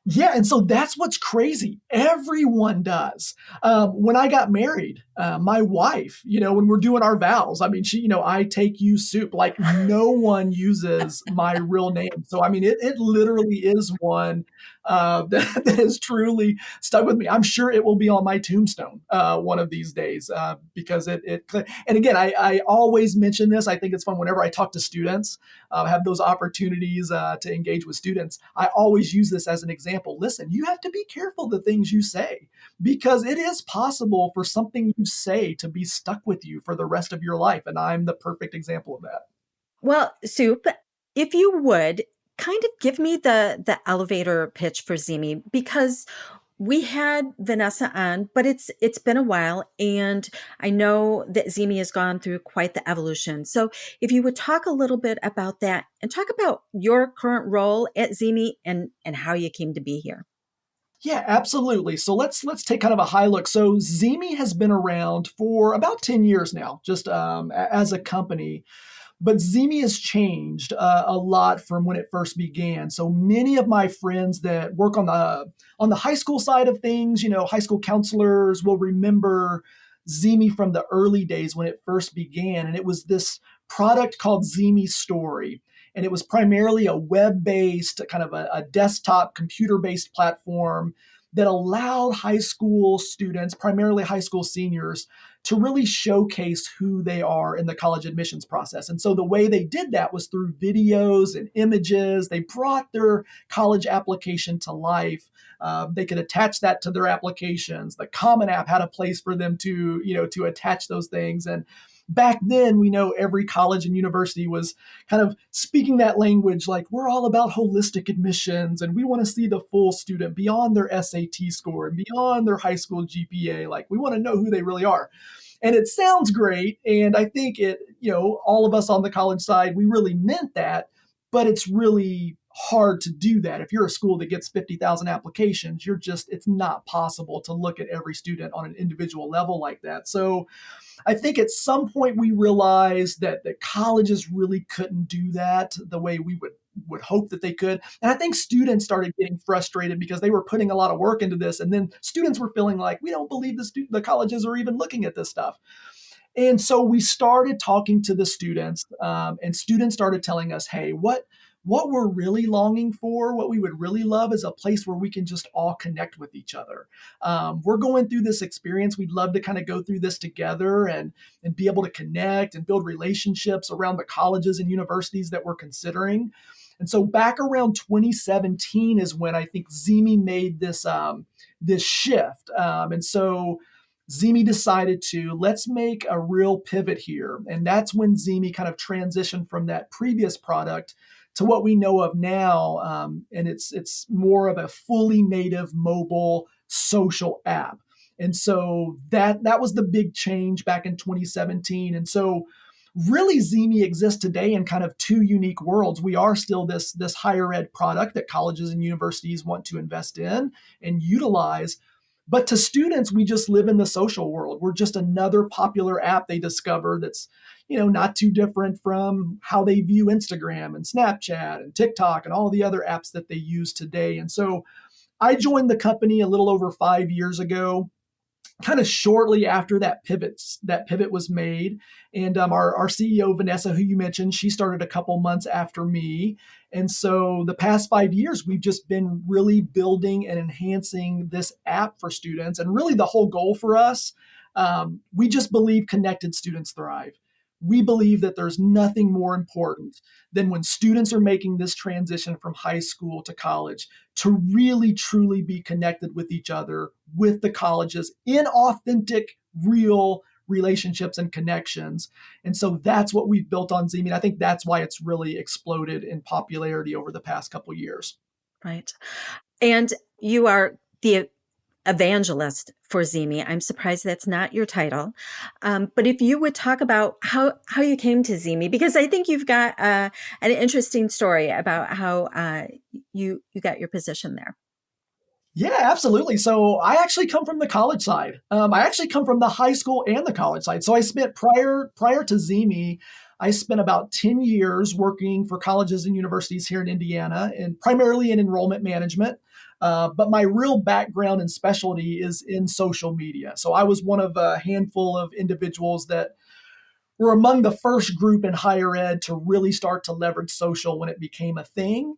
Yeah, and so that's what's crazy. Everyone does. When I got married, my wife, when we're doing our vows, I mean, she, I take you Soup. Like no one uses my real name. So, I mean, it literally is one that has truly stuck with me. I'm sure it will be on my tombstone one of these days because it. And again, I always mention this. I think it's fun whenever I talk to students, have those opportunities to engage with students. I always use this as an example. Listen, you have to be careful the things you say because it is possible for something you say to be stuck with you for the rest of your life. And I'm the perfect example of that. Well, Soup, if you would kind of give me the elevator pitch for Zeemee, because we had Vanessa on, but it's been a while, and I know that Zeemee has gone through quite the evolution. So if you would talk a little bit about that and talk about your current role at Zeemee and how you came to be here. Yeah, absolutely. So let's take kind of a high look. So Zeemee has been around for about 10 years now, just as a company. But Zeemee has changed a lot from when it first began. So many of my friends that work on the high school side of things, high school counselors will remember Zeemee from the early days when it first began. And it was this product called Zeemee Story. And it was primarily a web-based, kind of a desktop computer-based platform that allowed high school students, primarily high school seniors, to really showcase who they are in the college admissions process. And so the way they did that was through videos and images. They brought their college application to life. They could attach that to their applications. The Common App had a place for them to attach those things. And back then, we know every college and university was kind of speaking that language, like we're all about holistic admissions and we want to see the full student beyond their SAT score and beyond their high school GPA. Like we want to know who they really are. And it sounds great. And I think all of us on the college side, we really meant that, but it's really hard to do that. If you're a school that gets 50,000 applications, it's not possible to look at every student on an individual level like that. So I think at some point we realized that colleges really couldn't do that the way we would hope that they could. And I think students started getting frustrated because they were putting a lot of work into this. And then students were feeling like, we don't believe the colleges are even looking at this stuff. And so we started talking to the students, and students started telling us, hey, what we're really longing for, what we would really love is a place where we can just all connect with each other. We're going through this experience. We'd love to kind of go through this together and be able to connect and build relationships around the colleges and universities that we're considering. And so back around 2017 is when I think Zeemee made this shift. And so Zeemee decided let's make a real pivot here. And that's when Zeemee kind of transitioned from that previous product to what we know of now. And it's more of a fully native mobile social app. And so that was the big change back in 2017. And so really Zeemee exists today in kind of two unique worlds. We are still this higher ed product that colleges and universities want to invest in and utilize. But to students, we just live in the social world. We're just another popular app they discover that's, not too different from how they view Instagram and Snapchat and TikTok and all the other apps that they use today. And so I joined the company a little over 5 years ago, kind of shortly after that pivot was made. And our CEO, Vanessa, who you mentioned, she started a couple months after me. And so the past 5 years, we've just been really building and enhancing this app for students. And really the whole goal for us, we just believe connected students thrive. We believe that there's nothing more important than when students are making this transition from high school to college to really, truly be connected with each other, with the colleges in authentic, real relationships and connections. And so that's what we've built on Zeemee. I think that's why it's really exploded in popularity over the past couple of years. Right. And you are the evangelist for Zeemee. I'm surprised that's not your title. But if you would talk about how you came to Zeemee, because I think you've got an interesting story about how you got your position there. Yeah, absolutely. So I actually come from the college side. I actually come from the high school and the college side. So I spent prior to Zeemee, I spent about 10 years working for colleges and universities here in Indiana, and primarily in enrollment management. But my real background and specialty is in social media. So I was one of a handful of individuals that were among the first group in higher ed to really start to leverage social when it became a thing,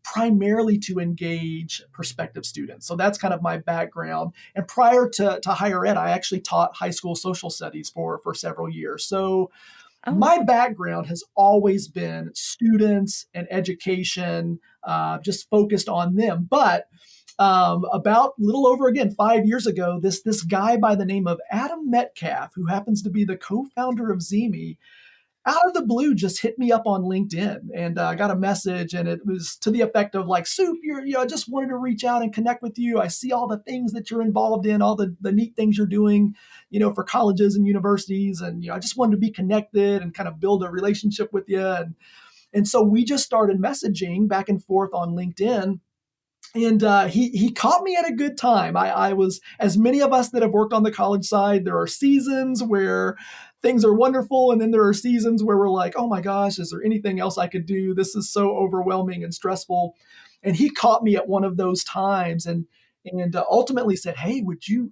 primarily to engage prospective students. So that's kind of my background. And prior to higher ed, I actually taught high school social studies for several years. So my background has always been students and education, just focused on them. But about a little over, again, 5 years ago, this guy by the name of Adam Metcalf, who happens to be the co-founder of Zeemee, out of the blue just hit me up on LinkedIn, and I got a message, and it was to the effect of like, Soup, I just wanted to reach out and connect with you. I see all the things that you're involved in, all the neat things you're doing, for colleges and universities. And, I just wanted to be connected and kind of build a relationship with you. And so we just started messaging back and forth on LinkedIn. And he caught me at a good time. I was, as many of us that have worked on the college side, there are seasons where things are wonderful. And then there are seasons where we're like, oh my gosh, is there anything else I could do? This is so overwhelming and stressful. And he caught me at one of those times. And and ultimately said, "Hey, would you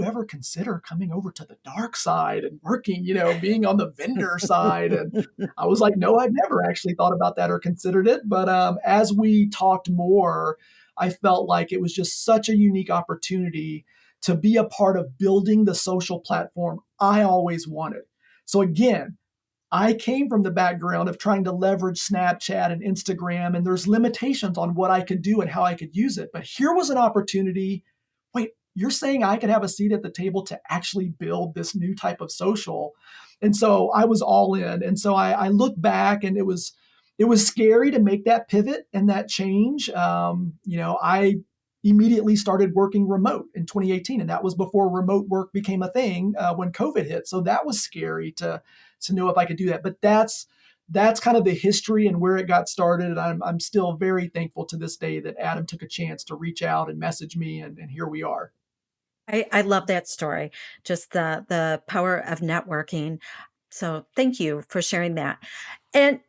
ever consider coming over to the dark side and working, being on the vendor side?" And I was like, "No, I've never actually thought about that or considered it." But as we talked more, I felt like it was just such a unique opportunity to be a part of building the social platform I always wanted. So again, I came from the background of trying to leverage Snapchat and Instagram, and there's limitations on what I could do and how I could use it. But here was an opportunity. Wait, you're saying I could have a seat at the table to actually build this new type of social? And so I was all in. And so I look back, and it was scary to make that pivot and that change. I immediately started working remote in 2018, and that was before remote work became a thing when COVID hit. So that was scary to know if I could do that. But that's kind of the history and where it got started. And I'm still very thankful to this day that Adam took a chance to reach out and message me, and here we are. I love that story, just the power of networking. So thank you for sharing that. And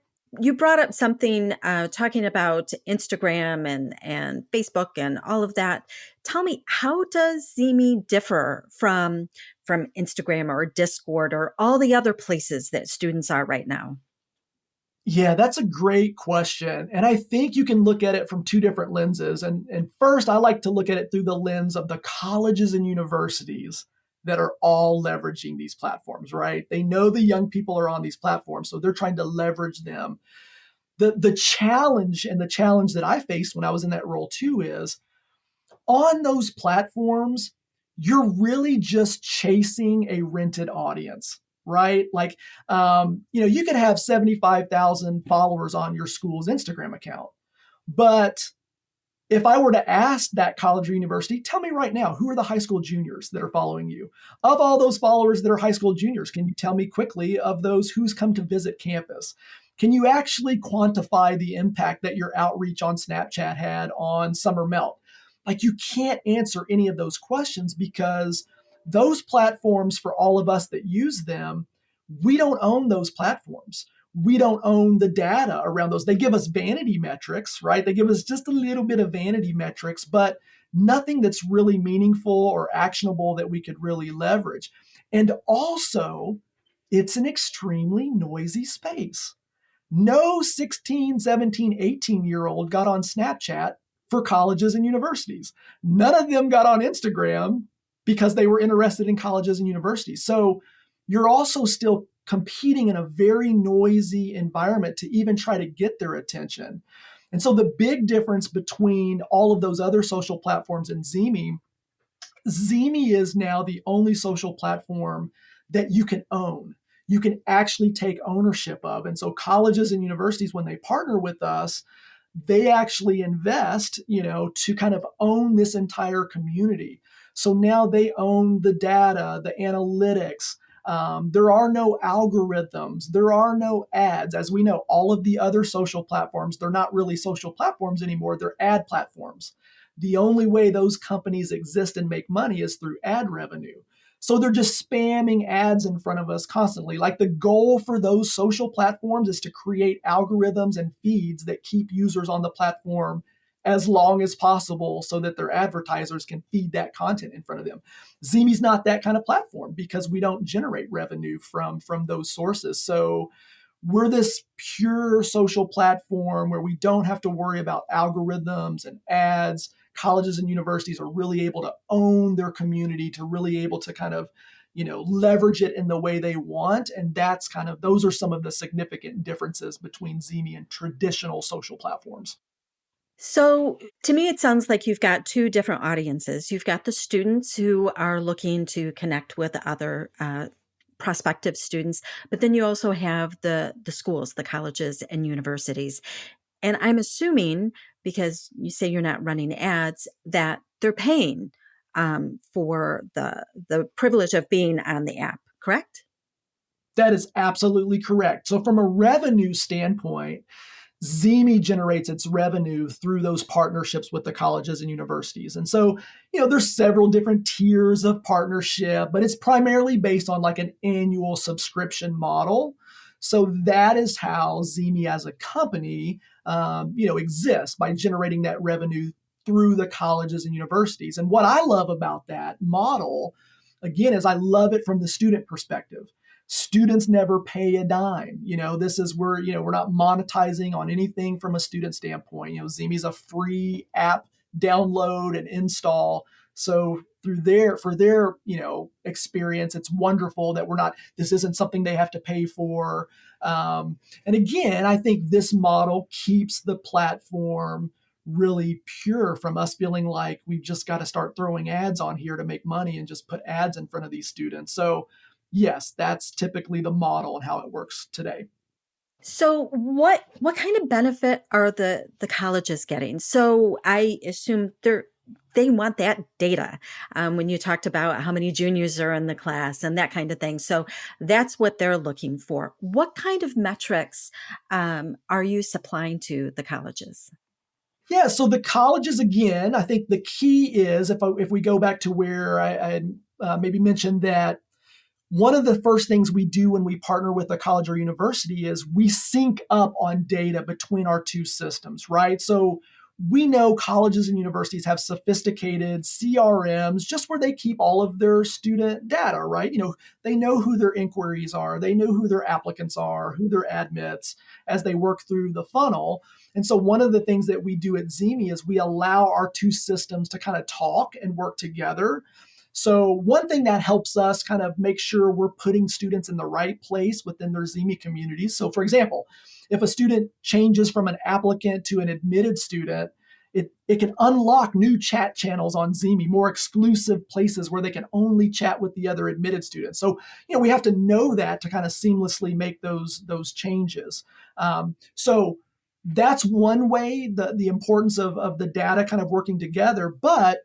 you brought up something talking about Instagram and Facebook and all of that. Tell me, how does Zeemee differ from Instagram or Discord or all the other places that students are right now? Yeah, that's a great question. And I think you can look at it from two different lenses. And first, I like to look at it through the lens of the colleges and universities that are all leveraging these platforms, right? They know the young people are on these platforms, so they're trying to leverage them. The challenge and the challenge that I faced when I was in that role too is on those platforms, you're really just chasing a rented audience, right? Like, you could have 75,000 followers on your school's Instagram account. But if I were to ask that college or university, tell me right now, who are the high school juniors that are following you? Of all those followers that are high school juniors, can you tell me quickly of those who's come to visit campus? Can you actually quantify the impact that your outreach on Snapchat had on summer melt? Like, you can't answer any of those questions because those platforms, for all of us that use them, we don't own those platforms. We don't own the data around those. They give us vanity metrics, right? They give us just a little bit of vanity metrics, but nothing that's really meaningful or actionable that we could really leverage. And also, it's an extremely noisy space. No 16, 17, 18-year-old got on Snapchat for colleges and universities. None of them got on Instagram because they were interested in colleges and universities. So you're also still competing in a very noisy environment to even try to get their attention. And so the big difference between all of those other social platforms and Zeemee is now the only social platform that you can own. You can actually take ownership of. And so colleges and universities, when they partner with us, they actually invest, to kind of own this entire community. So now they own the data, the analytics. There are no algorithms. There are no ads. As we know, all of the other social platforms, they're not really social platforms anymore. They're ad platforms. The only way those companies exist and make money is through ad revenue. So they're just spamming ads in front of us constantly. Like, the goal for those social platforms is to create algorithms and feeds that keep users on the platform as long as possible so that their advertisers can feed that content in front of them. Zeemee's not that kind of platform because we don't generate revenue from those sources. So we're this pure social platform where we don't have to worry about algorithms and ads. Colleges and universities are really able to own their community, to really able to kind of, leverage it in the way they want. And those are some of the significant differences between Zeemee and traditional social platforms. So to me, it sounds like you've got two different audiences. You've got the students who are looking to connect with other prospective students, but then you also have the schools, the colleges and universities. And I'm assuming, because you say you're not running ads, that they're paying for the privilege of being on the app, correct? That is absolutely correct. So from a revenue standpoint, Zeemee generates its revenue through those partnerships with the colleges and universities. And so, there's several different tiers of partnership, but it's primarily based on like an annual subscription model. So that is how Zeemee as a company, exists, by generating that revenue through the colleges and universities. And what I love about that model, again, is I love it from the student perspective. Students never pay a dime. This is where, we're not monetizing on anything from a student standpoint. Zeemee's a free app download and install. So for their, experience, it's wonderful that this isn't something they have to pay for. And again, I think this model keeps the platform really pure from us feeling like we've just got to start throwing ads on here to make money and just put ads in front of these students. So yes, that's typically the model and how it works today. So what kind of benefit are the colleges getting? So I assume they want that data when you talked about how many juniors are in the class and that kind of thing. So that's what they're looking for. What kind of metrics are you supplying to the colleges? Yeah, so the colleges, again, I think the key is if we go back to where I maybe mentioned that one of the first things we do when we partner with a college or university is we sync up on data between our two systems, right? So we know colleges and universities have sophisticated CRMs just where they keep all of their student data, right? They know who their inquiries are, they know who their applicants are, who their admits as they work through the funnel. And so one of the things that we do at Zeemee is we allow our two systems to kind of talk and work together. So one thing that helps us kind of make sure we're putting students in the right place within their Zeemee communities. So for example, if a student changes from an applicant to an admitted student, it can unlock new chat channels on Zeemee, more exclusive places where they can only chat with the other admitted students. So, we have to know that to kind of seamlessly make those changes. So that's one way, the importance of the data kind of working together. But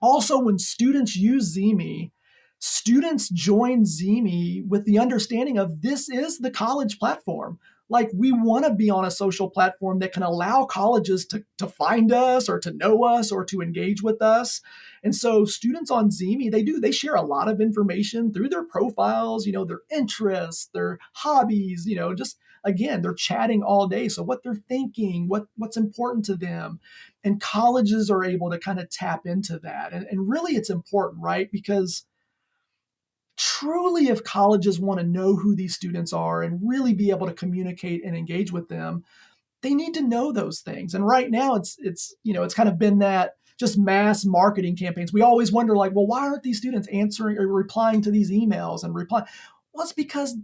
also, when students use Zeemee, students join Zeemee with the understanding of this is the college platform. Like, we want to be on a social platform that can allow colleges to find us or to know us or to engage with us. And so students on Zeemee, they share a lot of information through their profiles, their interests, their hobbies, just again, they're chatting all day. So what they're thinking, what's important to them. And colleges are able to kind of tap into that. And really it's important, right? Because truly, if colleges want to know who these students are and really be able to communicate and engage with them, they need to know those things. And right now it's kind of been that just mass marketing campaigns. We always wonder, like, well, why aren't these students answering or replying to these emails and replying? Well, it's because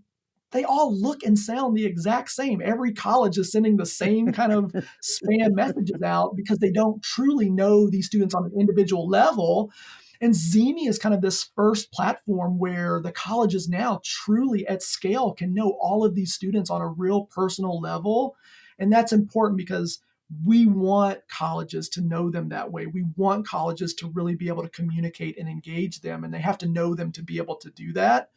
they all look and sound the exact same. Every college is sending the same kind of spam messages out because they don't truly know these students on an individual level. And Zeemee is kind of this first platform where the colleges now truly at scale can know all of these students on a real personal level. And that's important because we want colleges to know them that way. We want colleges to really be able to communicate and engage them, and they have to know them to be able to do that.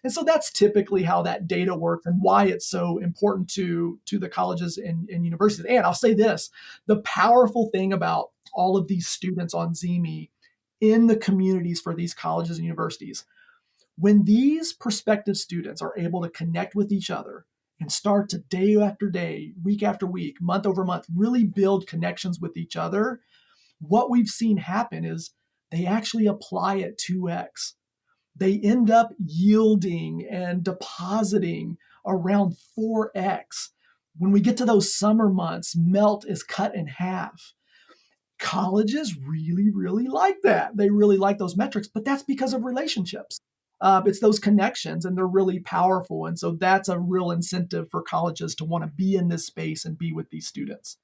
And so that's typically how that data works and why it's so important to the colleges and universities. And I'll say this, the powerful thing about all of these students on Zeemee in the communities for these colleges and universities, when these prospective students are able to connect with each other and start to day after day, week after week, month over month, really build connections with each other, what we've seen happen is they actually apply at 2x. They end up yielding and depositing around 4x. When we get to those summer months, melt is cut in half. Colleges really, really like that. They really like those metrics, but that's because of relationships. It's those connections, and they're really powerful. And so that's a real incentive for colleges to want to be in this space and be with these students.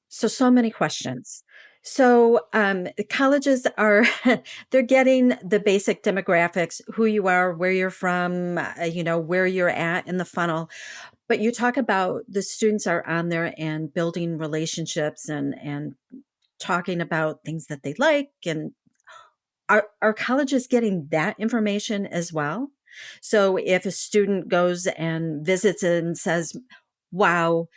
So many questions. So colleges are, they're getting the basic demographics, who you are, where you're from, where you're at in the funnel. But you talk about the students are on there and building relationships and talking about things that they like. And are colleges getting that information as well? So if a student goes and visits and says, wow,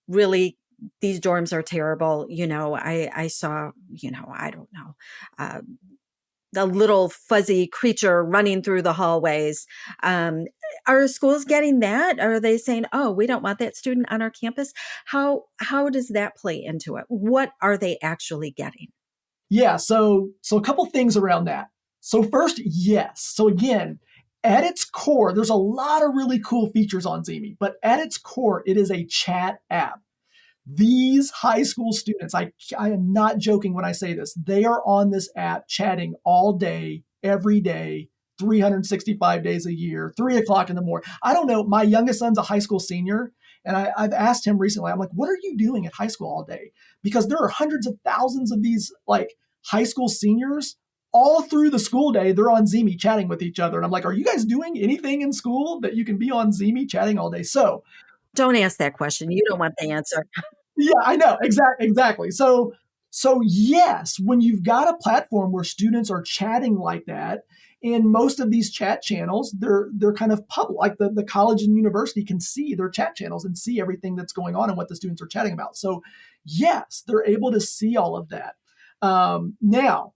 really, these dorms are terrible. I saw, I don't know, the little fuzzy creature running through the hallways. are schools getting that? Are they saying, oh, we don't want that student on our campus? How does that play into it? What are they actually getting? Yeah, so a couple things around that. So first, yes. So again, at its core, there's a lot of really cool features on Zeemee, but at its core, it is a chat app. These high school students, I am not joking when I say this, they are on this app chatting all day, every day, 365 days a year, 3 o'clock in the morning. I don't know. My youngest son's a high school senior. And I've asked him recently, I'm like, what are you doing at high school all day? Because there are hundreds of thousands of these like high school seniors all through the school day. They're on Zeemee chatting with each other. And I'm like, are you guys doing anything in school that you can be on Zeemee chatting all day? So Don't ask that question. You don't want the answer. yeah, I know. Exactly. So yes, when you've got a platform where students are chatting like that, and most of these chat channels, they're kind of public. Like the college and university can see their chat channels and see everything that's going on and what the students are chatting about. So yes, they're able to see all of that. Now,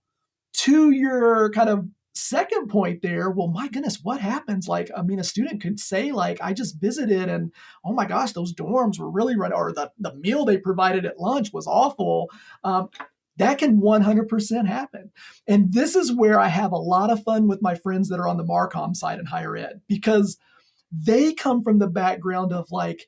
to your kind of second point there, well, my goodness, what happens? Like, I mean, a student could say, like, I just visited and oh my gosh, those dorms were really right, or the meal they provided at lunch was awful. That can 100% happen. And this is where I have a lot of fun with my friends that are on the Marcom side in higher ed, because they come from the background of like,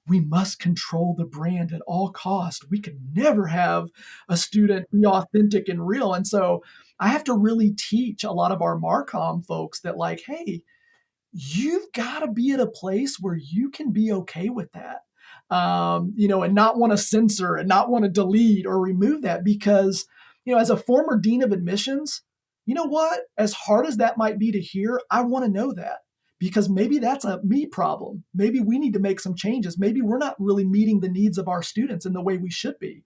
we must control the brand at all costs. We can never have a student be authentic and real. And so I have to really teach a lot of our Marcom folks that like, hey, you've got to be at a place where you can be okay with that. And not want to censor and not want to delete or remove that because, as a former dean of admissions, you know what? As hard as that might be to hear, I want to know that because maybe that's a me problem. Maybe we need to make some changes. Maybe we're not really meeting the needs of our students in the way we should be.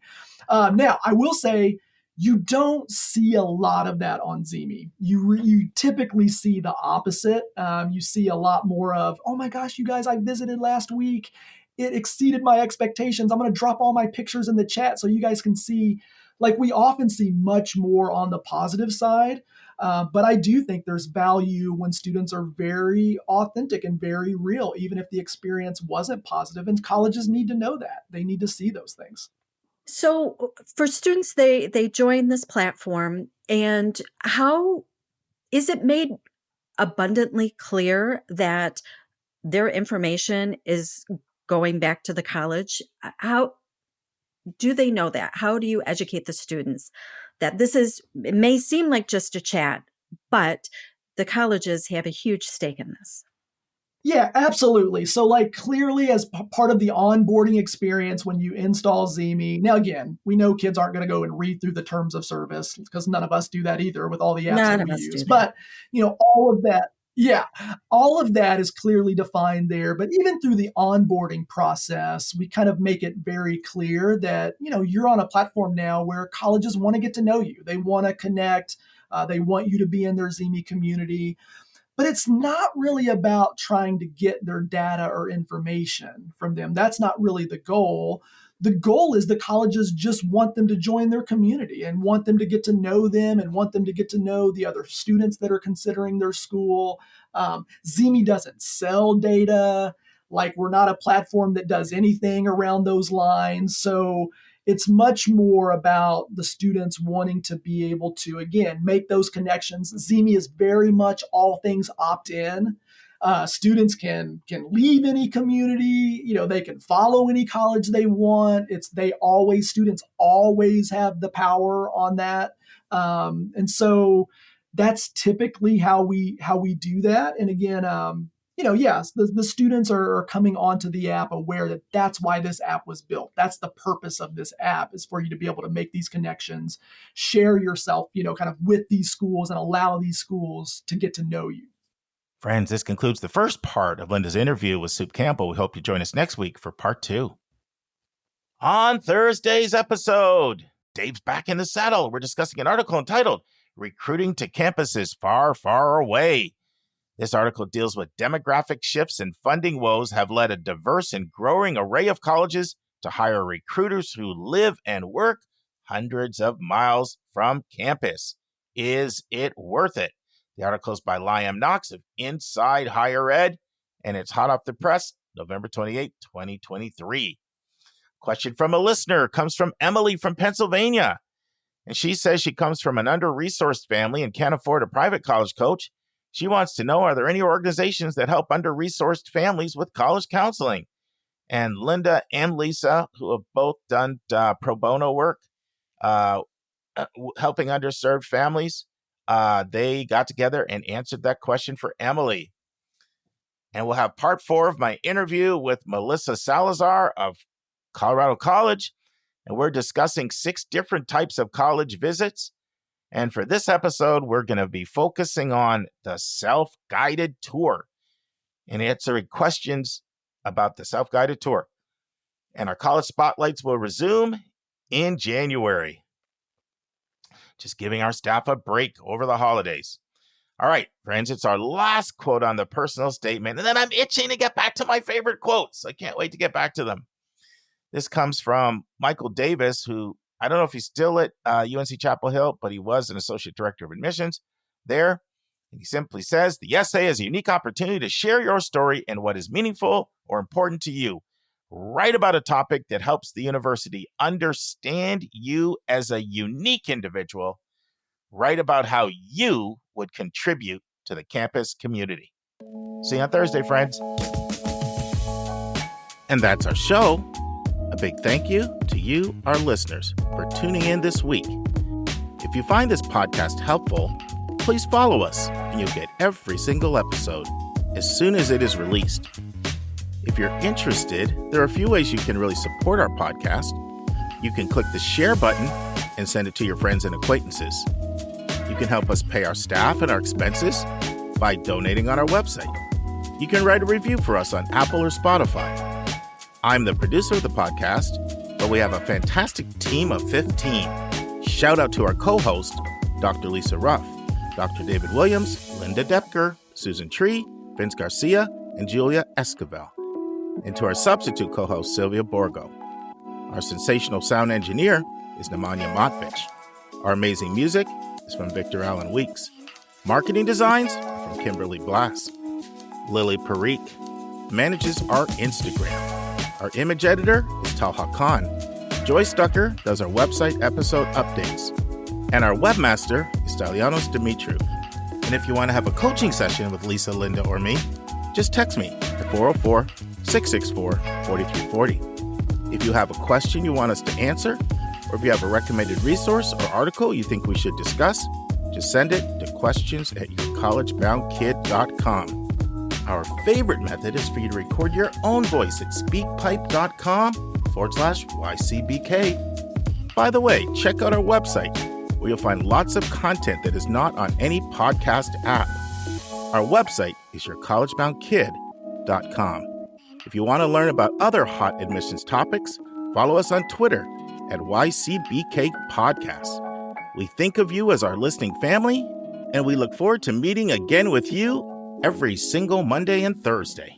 Now, I will say, you don't see a lot of that on Zeemee. You typically see the opposite. You see a lot more of, oh my gosh, you guys, I visited last week. It exceeded my expectations. I'm going to drop all my pictures in the chat so you guys can see. Like we often see much more on the positive side. But I do think there's value when students are very authentic and very real, even if the experience wasn't positive. And colleges need to know that. They need to see those things. So for students, they join this platform, and how is it made abundantly clear that their information is going back to the college? How do they know that? How do you educate the students that it may seem like just a chat, but the colleges have a huge stake in this? Yeah, absolutely. So like clearly as part of the onboarding experience when you install Zeemee, now again, we know kids aren't going to go and read through the terms of service because none of us do that either with all the apps None that of we us do use. that. But, all of that, yeah, all of that is clearly defined there. But even through the onboarding process, we kind of make it very clear that, you're on a platform now where colleges want to get to know you. They want to connect. They want you to be in their Zeemee community. But it's not really about trying to get their data or information from them. That's not really the goal. The goal is the colleges just want them to join their community and want them to get to know them and want them to get to know the other students that are considering their school. Zeemee doesn't sell data. Like we're not a platform that does anything around those lines. So it's much more about the students wanting to be able to, again, make those connections. Zeemee is very much all things opt-in. Students can leave any community, they can follow any college they want. Students always have the power on that. And so that's typically how we do that. And again, yes, the students are coming onto the app aware that that's why this app was built. That's the purpose of this app, is for you to be able to make these connections, share yourself, kind of with these schools and allow these schools to get to know you. Friends, this concludes the first part of Lynda's interview with Soup Campbell. We hope you join us next week for part 2. On Thursday's episode, Dave's back in the saddle. We're discussing an article entitled Recruiting to Campuses Far, Far Away. This article deals with demographic shifts and funding woes have led a diverse and growing array of colleges to hire recruiters who live and work hundreds of miles from campus. Is it worth it? The article is by Liam Knox of Inside Higher Ed, and it's hot off the press, November 28, 2023. Question from a listener comes from Emily from Pennsylvania. And she says she comes from an under-resourced family and can't afford a private college coach. She wants to know, are there any organizations that help under-resourced families with college counseling? And Lynda and Lisa, who have both done pro bono work, helping underserved families, they got together and answered that question for Emily. And we'll have part 4 of my interview with Melissa Salazar of Colorado College. And we're discussing 6 different types of college visits. And for this episode, we're going to be focusing on the self-guided tour and answering questions about the self-guided tour. And our college spotlights will resume in January. Just giving our staff a break over the holidays. All right, friends, it's our last quote on the personal statement. And then I'm itching to get back to my favorite quotes. I can't wait to get back to them. This comes from Michael Davis, who I don't know if he's still at UNC Chapel Hill, but he was an associate director of admissions there. And he simply says, the essay is a unique opportunity to share your story and what is meaningful or important to you. Write about a topic that helps the university understand you as a unique individual. Write about how you would contribute to the campus community. See you on Thursday, friends. And that's our show. A big thank you to you, our listeners, for tuning in this week. If you find this podcast helpful, please follow us and you'll get every single episode as soon as it is released. If you're interested, there are a few ways you can really support our podcast. You can click the share button and send it to your friends and acquaintances. You can help us pay our staff and our expenses by donating on our website. You can write a review for us on Apple or Spotify. I'm the producer of the podcast, but we have a fantastic team of 15. Shout out to our co-host, Dr. Lisa Ruff, Dr. David Williams, Lynda Depker, Susan Tree, Vince Garcia, and Julia Esquivel. And to our substitute co-host, Sylvia Borgo. Our sensational sound engineer is Nemanja Motvich. Our amazing music is from Victor Allen Weeks. Marketing designs are from Kimberly Blass. Lily Parikh manages our Instagram. Our image editor is Talha Khan. Joyce Ducker does our website episode updates. And our webmaster is Stylianos Dimitriou. And if you want to have a coaching session with Lisa, Lynda, or me, just text me at 404-664-4340. If you have a question you want us to answer, or if you have a recommended resource or article you think we should discuss, just send it to questions@yourcollegeboundkid.com. Our favorite method is for you to record your own voice at speakpipe.com/YCBK. By the way, check out our website, where you'll find lots of content that is not on any podcast app. Our website is yourcollegeboundkid.com. If you want to learn about other hot admissions topics, follow us on Twitter at YCBK Podcasts. We think of you as our listening family, and we look forward to meeting again with you every single Monday and Thursday.